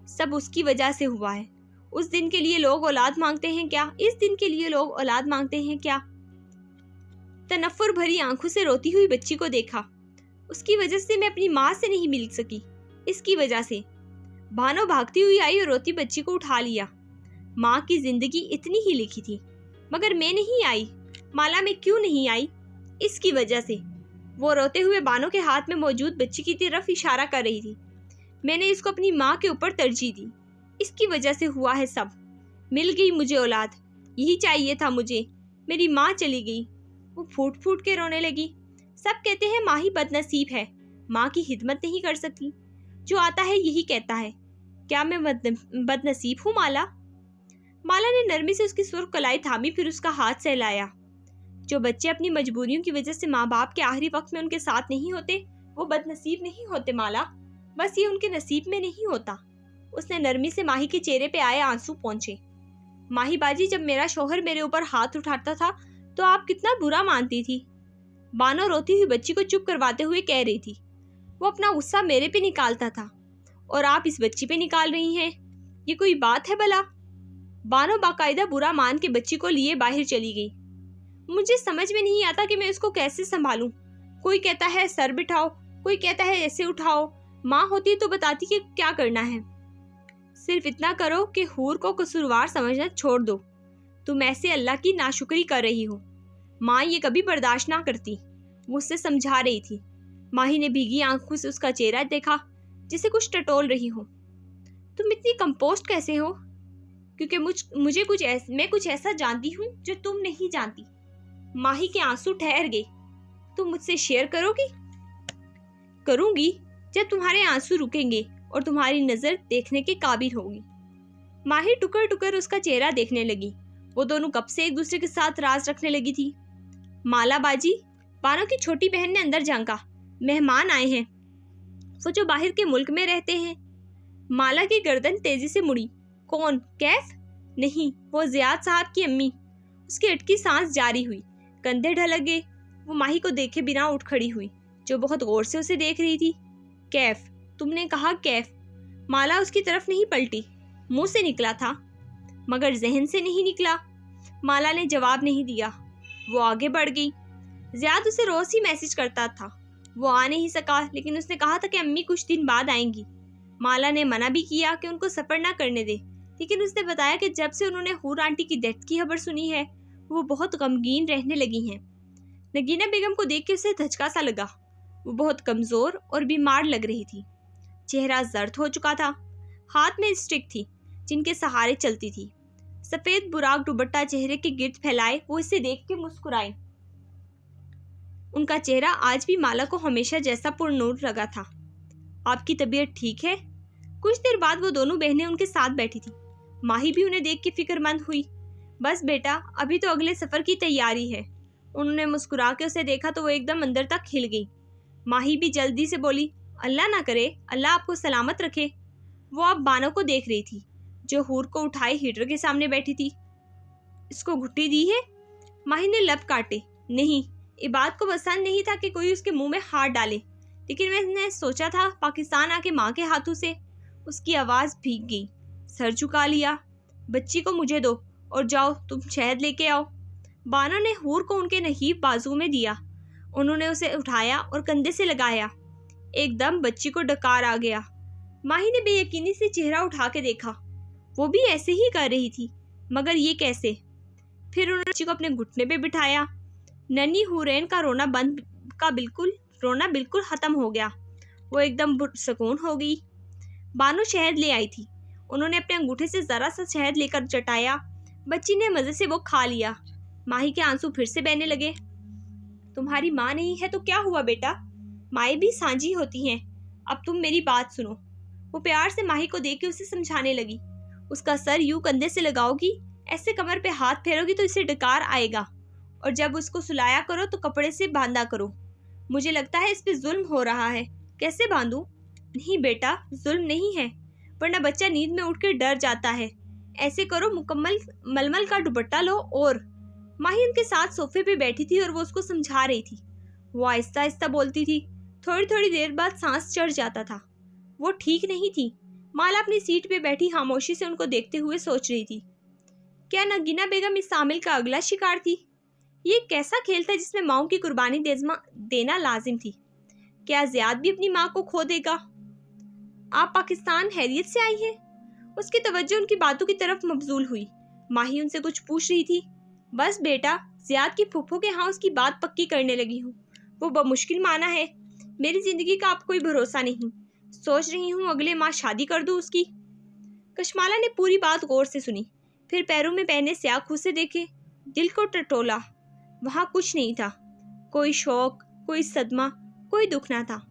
سب اس کی وجہ سے ہوا ہے۔ اس دن کے لیے لوگ اولاد مانگتے ہیں کیا؟ اس دن کے لیے لوگ اولاد مانگتے ہیں کیا؟ تنفر بھری آنکھوں سے روتی ہوئی بچی کو دیکھا۔ اس کی وجہ سے میں اپنی ماں سے نہیں مل سکی، اس کی وجہ سے۔ بانو بھاگتی ہوئی آئی اور روتی بچی کو اٹھا لیا۔ ماں کی زندگی اتنی ہی لکھی تھی، مگر میں نہیں آئی۔ مالا میں کیوں نہیں آئی؟ اس کی وجہ سے۔ وہ روتے ہوئے بانو کے ہاتھ میں موجود بچی کی طرف اشارہ کر رہی تھی۔ میں نے اس کو اپنی ماں کے اوپر ترجیح دی، اس کی وجہ سے ہوا ہے سب۔ مل گئی مجھے اولاد، یہی چاہیے تھا مجھے۔ میری ماں چلی گئی۔ وہ پھوٹ پھوٹ کے رونے لگی۔ سب کہتے ہیں ماہی بد نصیب ہے، ماں کی خدمت نہیں کر سکتی۔ جو آتا ہے یہی کہتا ہے۔ کیا میں بد نصیب ہوں مالا؟ مالا نے نرمی سے اس کی سرخ کلائی تھامی، پھر اس کا ہاتھ سہلایا۔ جو بچے اپنی مجبوریوں کی وجہ سے ماں باپ کے آخری وقت میں ان کے ساتھ نہیں ہوتے، وہ بد نصیب نہیں ہوتے مالا، بس یہ ان کے نصیب میں نہیں ہوتا۔ اس نے نرمی سے ماہی کے چہرے پہ آئے آنسو پونچھے۔ ماہی باجی، جب میرا شوہر میرے اوپر ہاتھ اٹھاتا تھا تو آپ کتنا برا مانتی تھی؟ بانو روتی ہوئی بچی کو چپ کرواتے ہوئے کہہ رہی تھی۔ वो अपना गुस्सा मेरे पे निकालता था और आप इस बच्ची पे निकाल रही हैं। ये कोई बात है भला? बानो बाकायदा बुरा मान के बच्ची को लिए बाहर चली गई। मुझे समझ में नहीं आता कि मैं उसको कैसे संभालूं। कोई कहता है सर बिठाओ, कोई कहता है ऐसे उठाओ। माँ होती तो बताती कि क्या करना है। सिर्फ इतना करो कि हूर को कसूरवार समझना छोड़ दो। तुम ऐसे अल्लाह की नाशुक्री कर रही हो। माँ ये कभी बर्दाश्त ना करती, वो उससे समझा रही थी। माही ने भीगी आंखों से उसका चेहरा देखा जिसे कुछ टटोल रही हो। तुम इतनी कंपोस्ट कैसे हो? क्योंकि मैं कुछ ऐसा जानती हूँ जो तुम नहीं जानती। माही के आंसू ठहर गए। तुम मुझसे शेयर करोगी? करूंगी जब तुम्हारे आंसू रुकेंगे और तुम्हारी नजर देखने के काबिल होगी। माही टुकर टुकर उसका चेहरा देखने लगी। वो दोनों कब से एक दूसरे के साथ राज रखने लगी थी। माला बाजी, बानो की छोटी बहन ने अंदर झांका। मेहमान आए हैं, वो जो बाहर के मुल्क में रहते हैं। माला की गर्दन तेजी से मुड़ी। कौन? कैफ? नहीं, वो जियाद साहब की अम्मी। उसकी अटकी सांस जारी हुई, कंधे ढलक गए। वो माही को देखे बिना उठ खड़ी हुई, जो बहुत गौर से उसे देख रही थी। कैफ? तुमने कहा कैफ? माला उसकी तरफ नहीं पलटी। मुंह से निकला था मगर जहन से नहीं निकला। माला ने जवाब नहीं दिया। वो आगे बढ़ गई। जियाद उसे रोज ही मैसेज करता था। वो आ नहीं सका, लेकिन उसने कहा था कि अम्मी कुछ दिन बाद आएंगी। माला ने मना भी किया कि उनको सफर ना करने दे, लेकिन उसने बताया कि जब से उन्होंने हूर आंटी की डेथ की खबर सुनी है, वो बहुत गमगीन रहने लगी हैं। नगीना बेगम को देख के उसे धचका सा लगा। वो बहुत कमजोर और बीमार लग रही थी। चेहरा जर्द हो चुका था। हाथ में स्टिक थी जिनके सहारे चलती थी। सफेद बुराक दुपट्टा चेहरे के गिर्द फैलाए वो इसे देख के मुस्कुराई। उनका चेहरा आज भी माला को हमेशा जैसा पुरनूर लगा था। आपकी तबीयत ठीक है? कुछ देर बाद वो दोनों बहनें उनके साथ बैठी थी। माही भी उन्हें देख के फिक्रमंद हुई। बस बेटा, अभी तो अगले सफर की तैयारी है। उन्होंने मुस्कुरा के उसे देखा तो वो एकदम अंदर तक खिल गई। माही भी जल्दी से बोली, अल्लाह ना करे, अल्लाह आपको सलामत रखे। वो अब बानो को देख रही थी, जो हूर को उठाए हीटर के सामने बैठी थी। इसको घुट्टी दी है? माही ने लब काटे। नहीं, इबाद को पसंद नहीं था कि कोई उसके मुंह में हाथ डाले, लेकिन मैंने सोचा था पाकिस्तान आके माँ के हाथों से। उसकी आवाज भीग गई। सर झुका लिया। बच्ची को मुझे दो और जाओ तुम शहद लेके आओ। बानो ने हूर को उनके नहीब बाजू में दिया। उन्होंने उसे उठाया और कंधे से लगाया। एकदम बच्ची को डकार आ गया। माही ने बेयकीनी से चेहरा उठा के देखा। वो भी ऐसे ही कर रही थी, मगर ये कैसे? फिर उन्होंने बच्ची को अपने घुटने पे बिठाया। नन्ही हुरैन का रोना बिल्कुल खत्म हो गया। वो एकदम सुकून हो गई। बानो शहद ले आई थी। उन्होंने अपने अंगूठे से जरा सा शहद लेकर चटाया। बच्ची ने मजे से वो खा लिया। माही के आंसू फिर से बहने लगे। तुम्हारी माँ नहीं है तो क्या हुआ बेटा? माएँ भी सांझी होती हैं। अब तुम मेरी बात सुनो। वो प्यार से माही को देख के उसे समझाने लगी। उसका सर यूं कंधे से लगाओगी, ऐसे कमर पे हाथ फेरोगी तो इसे डकार आएगा, और जब उसको सुलाया करो तो कपड़े से बांधा करो। मुझे लगता है इस पे जुल्म हो रहा है। कैसे बांधूं? नहीं बेटा, जुल्म नहीं है, वरना बच्चा नींद में उठ के डर जाता है। ऐसे करो, मुकम्मल मलमल का दुपट्टा लो। और माही उनके साथ सोफे पे बैठी थी और वो उसको समझा रही थी। वो आहिस्ता आहिस्ता बोलती थी। थोड़ी थोड़ी देर बाद सांस चढ़ जाता था। वो ठीक नहीं थी। माला अपनी सीट पे बैठी खामोशी से उनको देखते हुए सोच रही थी, क्या नगीना बेगम इस शामिल का अगला शिकार थी? ये कैसा खेल था जिसमें माओ की कुर्बानी देना लाजिम थी? क्या जियाद भी अपनी माँ को खो देगा? आप पाकिस्तान हैरियत से आई हैं? उसकी तवज्जो उनकी बातों की तरफ मबजूल हुई। माही उनसे कुछ पूछ रही थी। बस बेटा, जियाद की फूफो के यहाँ उसकी बात पक्की करने लगी हूँ। वो बमुश्किल माना है। मेरी जिंदगी का अब कोई भरोसा नहीं। सोच रही हूँ अगले माह शादी कर दूँ उसकी। कशमाला ने पूरी बात गौर से सुनी, फिर पैरों में पहने स्याह खूसे देखे। दिल को टटोला। वहाँ कुछ नहीं था। कोई शौक, कोई सदमा, कोई दुख ना था।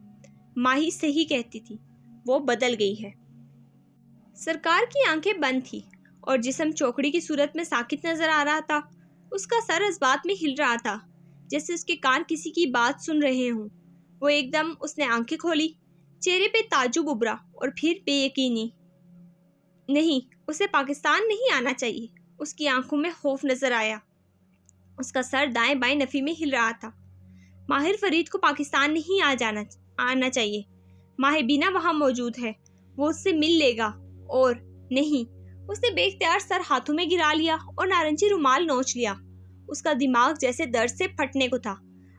माही सही कहती थी, वो बदल गई है। सरकार की आंखें बंद थी और जिस्म चौकड़ी की सूरत में साकित नजर आ रहा था। उसका सर इस बात में हिल रहा था जैसे उसके कान किसी की बात सुन रहे हों। वो एकदम उसने आंखें खोली। चेहरे पे ताज्जुब उभरा और फिर बेयकीनी। नहीं, उसे पाकिस्तान नहीं आना चाहिए। उसकी आंखों में खौफ नजर आया। उसका सर दाएं बाएं नफी में हिल रहा था। माहिर फरीद को पाकिस्तान नहीं आना चाहिए। ماہبینہ وہاں موجود ہے، وہ اس سے مل لے گا۔ اور نہیں، اس نے بے اختیار سر ہاتھوں میں گرا لیا اور نارنجی رومال نوچ لیا۔ اس کا دماغ جیسے درد سے پھٹنے کو تھا۔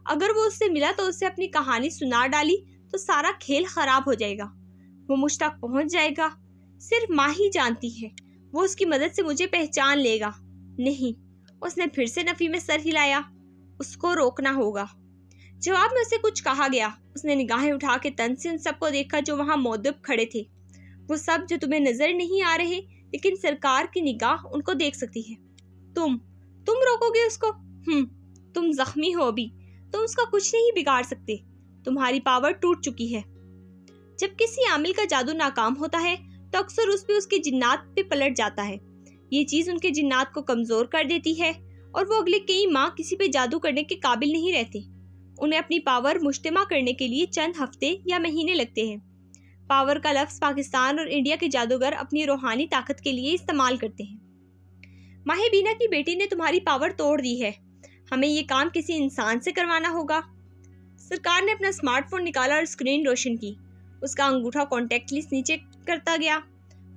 اگر وہ اس سے ملا تو اسے اپنی کہانی سنا ڈالی تو سارا کھیل خراب ہو جائے گا۔ وہ مجھ تک پہنچ جائے گا۔ صرف ماں ہی جانتی ہے، وہ اس کی مدد سے مجھے پہچان لے گا۔ نہیں، اس نے پھر سے نفی میں سر ہلایا۔ اس کو روکنا ہوگا۔ جواب میں اسے کچھ کہا گیا۔ اس نے نگاہیں اٹھا کے تن سے ان سب کو دیکھا جو وہاں مودب کھڑے تھے۔ وہ سب جو تمہیں نظر نہیں آ رہے، لیکن سرکار کی نگاہ ان کو دیکھ سکتی ہے۔ تم روکو گے اس کو؟ تم زخمی ہو ابھی، تم اس کا کچھ نہیں بگاڑ سکتے۔ تمہاری پاور ٹوٹ چکی ہے۔ جب کسی عامل کا جادو ناکام ہوتا ہے تو اکثر اس پہ اس کے جنات پہ پلٹ جاتا ہے۔ یہ چیز ان کے جنات کو کمزور کر دیتی ہے اور وہ اگلے کئی ماہ کسی پہ جادو کرنے کے قابل نہیں رہتے۔ انہیں اپنی پاور مجتمع کرنے کے لیے چند ہفتے یا مہینے لگتے ہیں۔ پاور کا لفظ پاکستان اور انڈیا کے جادوگر اپنی روحانی طاقت کے لیے استعمال کرتے ہیں۔ ماہبینہ کی بیٹی نے تمہاری پاور توڑ دی ہے۔ ہمیں یہ کام کسی انسان سے کروانا ہوگا۔ سرکار نے اپنا اسمارٹ فون نکالا اور اسکرین روشن کی۔ اس کا انگوٹھا کانٹیکٹ لسٹ نیچے کرتا گیا۔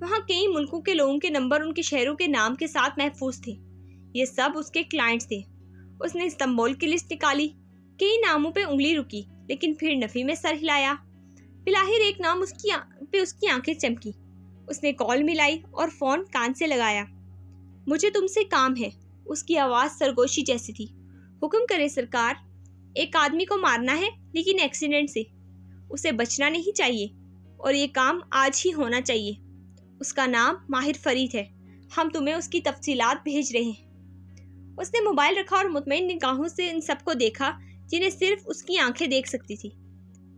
وہاں کئی ملکوں کے لوگوں کے نمبر ان کے شہروں کے نام کے ساتھ محفوظ تھے۔ یہ سب اس کے کلائنٹس تھے۔ اس نے استنبول کی لسٹ نکالی۔ کئی ناموں پہ انگلی رکی، لیکن پھر نفی میں سر ہلایا۔ بلاخر ایک نام اس کی آنکھیں چمکی۔ اس نے کال ملائی اور فون کان سے لگایا۔ مجھے تم سے کام ہے۔ اس کی آواز سرگوشی جیسی تھی۔ حکم کرے سرکار۔ ایک آدمی کو مارنا ہے، لیکن ایکسیڈنٹ سے۔ اسے بچنا نہیں چاہیے اور یہ کام آج ہی ہونا چاہیے۔ اس کا نام ماہر فرید ہے۔ ہم تمہیں اس کی تفصیلات بھیج رہے ہیں۔ اس نے موبائل رکھا اور مطمئن نگاہوں سے ان سب کو دیکھا جنہیں صرف اس کی آنکھیں دیکھ سکتی تھی۔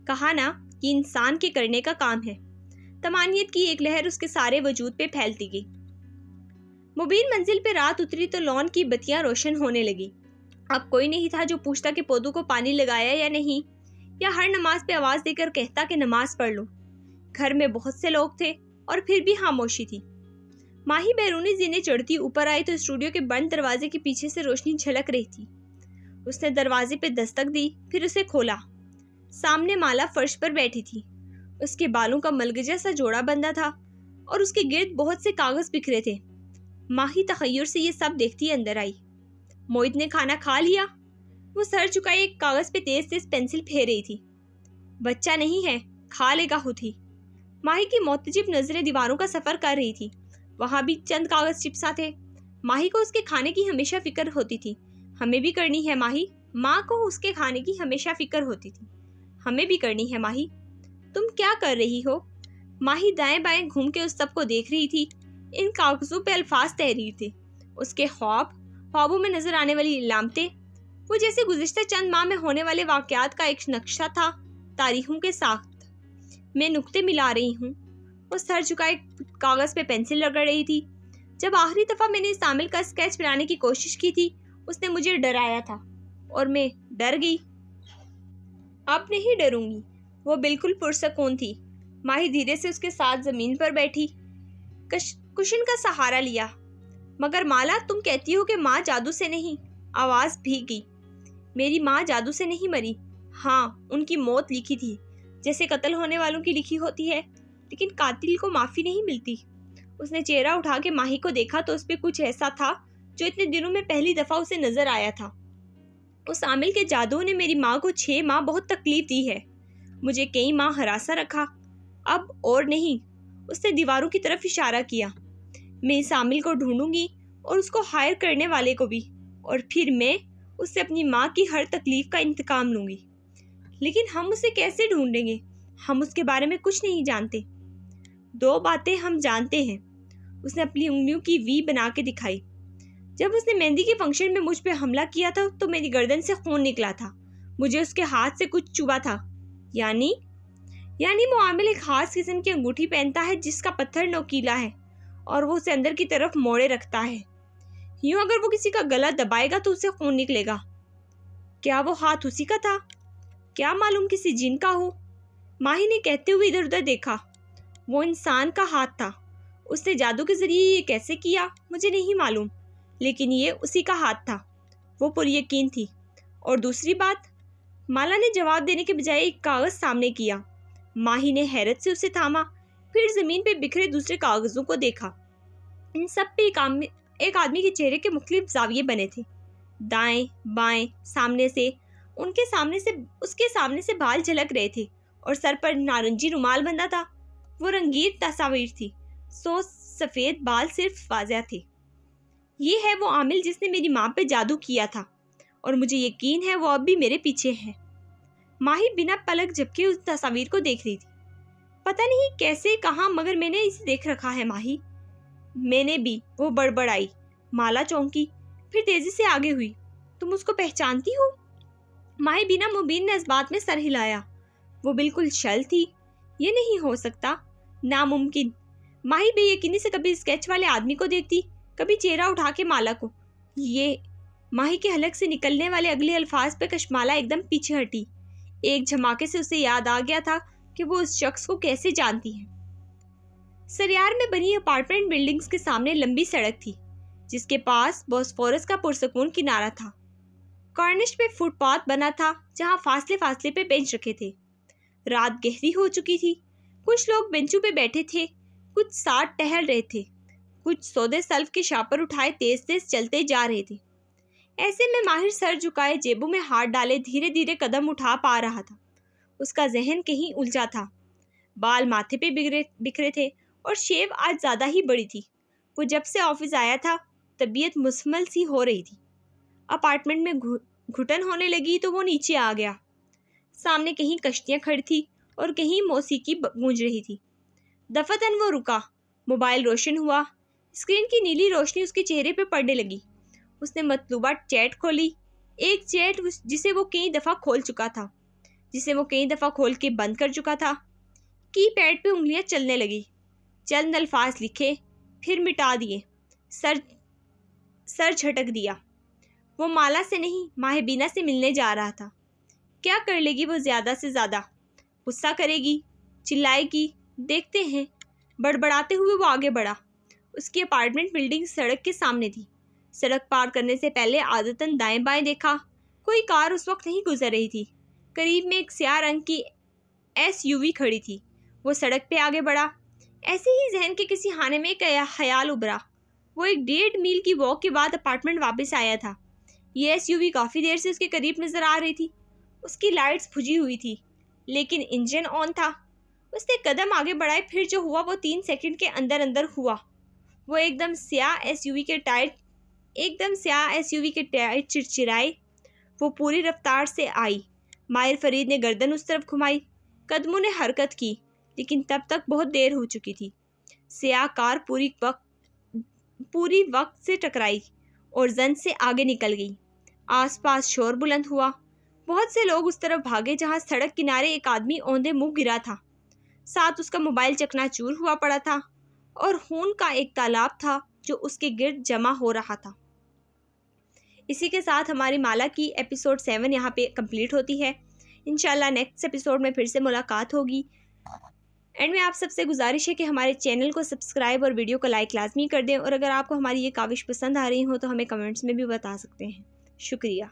کہا نا، یہ انسان کے کرنے کا کام ہے۔ طمانینت کی ایک لہر اس کے سارے وجود پہ پھیلتی گئی۔ مبین منزل پہ رات اتری تو لون کی بتیاں روشن ہونے لگی۔ اب کوئی نہیں تھا جو پوچھتا کہ پودوں کو پانی لگایا یا نہیں، یا ہر نماز پہ آواز دے کر کہتا کہ نماز پڑھ لو۔ گھر میں بہت سے لوگ تھے اور پھر بھی خاموشی تھی۔ ماہی بیرونی زینے چڑھتی اوپر آئی تو اسٹوڈیو کے بند دروازے کے پیچھے سے روشنی جھلک رہی تھی۔ اس نے دروازے پہ دستک دی، پھر اسے کھولا۔ سامنے مالا فرش پر بیٹھی تھی۔ اس کے بالوں کا ملگجہ سا جوڑا بندھا تھا اور اس کے گرد بہت سے کاغذ بکھرے تھے۔ ماہی تخیر سے یہ سب دیکھتی اندر آئی۔ موہت نے کھانا کھا لیا؟ وہ سر چکائے ایک کاغذ پہ تیز تیز پینسل پھیر رہی تھی۔ بچہ نہیں ہے، کھا لے گا خود ہی۔ ماہی کی محتجب نظریں دیواروں کا سفر کر رہی تھی۔ وہاں بھی چند کاغذ چپسا تھے۔ ماہی کو اس کے کھانے کی ہمیشہ فکر ہوتی تھی۔ ہمیں بھی کرنی ہے ماہی۔ ماں کو اس کے کھانے کی ہمیشہ فکر ہوتی تھی۔ ہمیں بھی کرنی ہے ماہی۔ تم کیا کر رہی ہو؟ ماہی دائیں بائیں گھوم کے اس سب کو دیکھ رہی تھی۔ ان کاغذوں پہ الفاظ تحریر تھے۔ اس کے خوابوں میں نظر آنے والی علامتیں، وہ جیسے گزشتہ چند ماہ میں ہونے والے واقعات کا ایک نقشہ تھا۔ تاریخوں کے ساتھ میں نقطے ملا رہی ہوں۔ وہ سر جھکائے کاغذ پہ پینسل رگڑ رہی تھی۔ جب آخری دفعہ میں نے اس عامل کا اسکیچ بنانے کی کوشش کی تھی، اس نے مجھے ڈرایا تھا اور میں ڈر گئی۔ اب نہیں ڈروں گی۔ وہ بالکل پرسکون تھی۔ ماہی دھیرے سے اس کے ساتھ زمین پر بیٹھی، کشن کا سہارا لیا۔ مگر مالا، تم کہتی ہو کہ ماں جادو سے نہیں۔ آواز بھیگ گئی۔ میری ماں جادو سے نہیں مری۔ ہاں، ان کی موت لکھی تھی، جیسے قتل ہونے والوں کی لکھی ہوتی ہے، لیکن قاتل کو معافی نہیں ملتی۔ اس نے چہرہ اٹھا کے ماہی کو دیکھا تو اس پہ کچھ ایسا تھا جو اتنے دنوں میں پہلی دفعہ اسے نظر آیا تھا۔ اس عامل کے جادو نے میری ماں کو 6 ماہ بہت تکلیف دی ہے۔ مجھے کئی ماہ ہراساں رکھا۔ اب اور نہیں۔ اس نے دیواروں کی طرف اشارہ کیا۔ میں اس عامل کو ڈھونڈوں گی اور اس کو ہائر کرنے والے کو بھی، اور پھر میں اس سے اپنی ماں کی ہر تکلیف کا انتقام لوں گی۔ لیکن ہم اسے کیسے ڈھونڈیں گے؟ ہم اس کے بارے میں کچھ نہیں جانتے۔ 2 باتیں ہم جانتے ہیں۔ اس نے اپنی انگلیوں کی وی بنا کے دکھائی۔ جب اس نے مہندی کے فنکشن میں مجھ پہ حملہ کیا تھا تو میری گردن سے خون نکلا تھا۔ مجھے اس کے ہاتھ سے کچھ چبھا تھا۔ یعنی وہ عامل ایک خاص قسم کی انگوٹھی پہنتا ہے جس کا پتھر نوکیلا ہے اور وہ اسے اندر کی طرف موڑے رکھتا ہے۔ یوں اگر وہ کسی کا گلا دبائے گا تو اسے خون نکلے گا۔ کیا وہ ہاتھ اسی کا تھا؟ کیا معلوم کسی جن کا ہو؟ ماہی نے کہتے ہوئے ادھر ادھر دیکھا۔ وہ انسان کا ہاتھ تھا۔ اس نے جادو کے ذریعے یہ کیسے کیا مجھے نہیں معلوم، لیکن یہ اسی کا ہاتھ تھا۔ وہ پر یقین تھی۔ اور دوسری بات، مالا نے جواب دینے کے بجائے ایک کاغذ سامنے کیا۔ माही ने हैरत से उसे थामा, फिर जमीन पे बिखरे दूसरे कागजों को देखा। इन सब पे एक आदमी के चेहरे के मुख्तलिफ जाविये बने थे। दाएं बाएं उसके सामने से बाल झलक रहे थे और सर पर नारंगी रुमाल बंधा था। वो रंगीन तस्वीर थी, सफेद बाल सिर्फ वाज़ेह थे। ये है वो आमिल जिसने मेरी माँ पे जादू किया था और मुझे यकीन है वो अब भी मेरे पीछे है। माही बिना पलक झपके उस तस्वीर को देख रही थी। पता नहीं कैसे कहाँ, मगर मैंने इसे देख रखा है माही। मैंने भी, वो बड़बड़ाई। माला चौंकी, फिर तेजी से आगे हुई। तुम उसको पहचानती हो? माही बिना मुबीन ने इस बात में सर हिलाया। वो बिल्कुल शल थी। ये नहीं हो सकता, नामुमकिन। माही बेयकीनी से कभी स्केच वाले आदमी को देखती, कभी चेहरा उठा के माला को। ये माही के हलक से निकलने वाले अगले अल्फाज पे कशमाला एकदम पीछे हटी। एक झमाके से उसे याद आ गया था कि वो उस शख्स को कैसे जानती है। सरियार में बनी अपार्टमेंट बिल्डिंग्स के सामने लंबी सड़क थी, जिसके पास बॉस्फोरस का पुरसकून किनारा था। कॉर्निश पे फुटपाथ बना था, जहां फासले फासले पे बेंच रखे थे। रात गहरी हो चुकी थी। कुछ लोग बेंचों पे बैठे थे, कुछ साथ टहल रहे थे, कुछ सौदे सल्फ के शापर उठाए तेज तेज चलते जा रहे थे। ऐसे में माहिर सर झुकाए, जेबों में हाथ डाले धीरे धीरे कदम उठा पा रहा था। उसका जहन कहीं उलझा था। बाल माथे पे बिखरे थे और शेव आज ज्यादा ही बड़ी थी। वो जब से ऑफिस आया था तबीयत मुस्मल सी हो रही थी। अपार्टमेंट में घुटन होने लगी तो वो नीचे आ गया। सामने कहीं कश्तियां खड़ी थी और कहीं मौसीकी गूंज रही थी। दफतन वो रुका, मोबाइल रोशन हुआ। स्क्रीन की नीली रोशनी उसके चेहरे पे पड़ने लगी। उसने मतलूबा चैट खोली, एक चैट जिसे वो कई दफ़ा खोल चुका था, जिसे वो कई दफ़ा खोल के बंद कर चुका था। कीपैड पे उंगलियां चलने लगी। चंद अल्फाज लिखे, फिर मिटा दिए। सर झटक दिया। वो माला से नहीं, माहिबीना से मिलने जा रहा था। क्या कर लेगी वो ज़्यादा से ज़्यादा? गुस्सा करेगी, चिल्लाएगी, देखते हैं। बड़बड़ाते हुए वो आगे बढ़ा। उसकी अपार्टमेंट बिल्डिंग सड़क के सामने थी। सड़क पार करने से पहले आदतन दाएं बाएं देखा। कोई कार उस वक्त नहीं गुजर रही थी। करीब में एक स्याह रंग की SUV खड़ी थी। वो सड़क पे आगे बढ़ा। ऐसे ही जहन के किसी खाने में एक ख्याल उभरा। वो एक 1.5 मील की वॉक के बाद अपार्टमेंट वापस आया था। ये SUV काफ़ी देर से उसके करीब नजर आ रही थी। उसकी लाइट्स बुझी हुई थी, लेकिन इंजन ऑन था। उसने कदम आगे बढ़ाए, फिर जो हुआ वो 3 सेकंड के अंदर अंदर हुआ। वो एकदम स्याह SUV के टायर चिरचिराए। वो पूरी रफ्तार से आई। माहिर फरीद ने गर्दन उस तरफ घुमाई। कदमों ने हरकत की, लेकिन तब तक बहुत देर हो चुकी थी। स्याह कार पूरी वक्त से टकराई और जन से आगे निकल गई। आसपास शोर बुलंद हुआ। बहुत से लोग उस तरफ भागे जहां सड़क किनारे एक आदमी औंधे मुंह गिरा था। साथ उसका मोबाइल चकनाचूर हुआ पड़ा था और खून का एक तालाब था जो उसके गिर्द जमा हो रहा था। इसी के साथ हमारी माला की एपिसोड 7 यहाँ पे कंप्लीट होती है। इंशाल्लाह नेक्स्ट एपिसोड में फिर से मुलाकात होगी। एंड में आप सबसे गुजारिश है कि हमारे चैनल को सब्सक्राइब और वीडियो को लाइक लाजमी कर दें। और अगर आपको हमारी ये काविश पसंद आ रही हो तो हमें कमेंट्स में भी बता सकते हैं। शुक्रिया।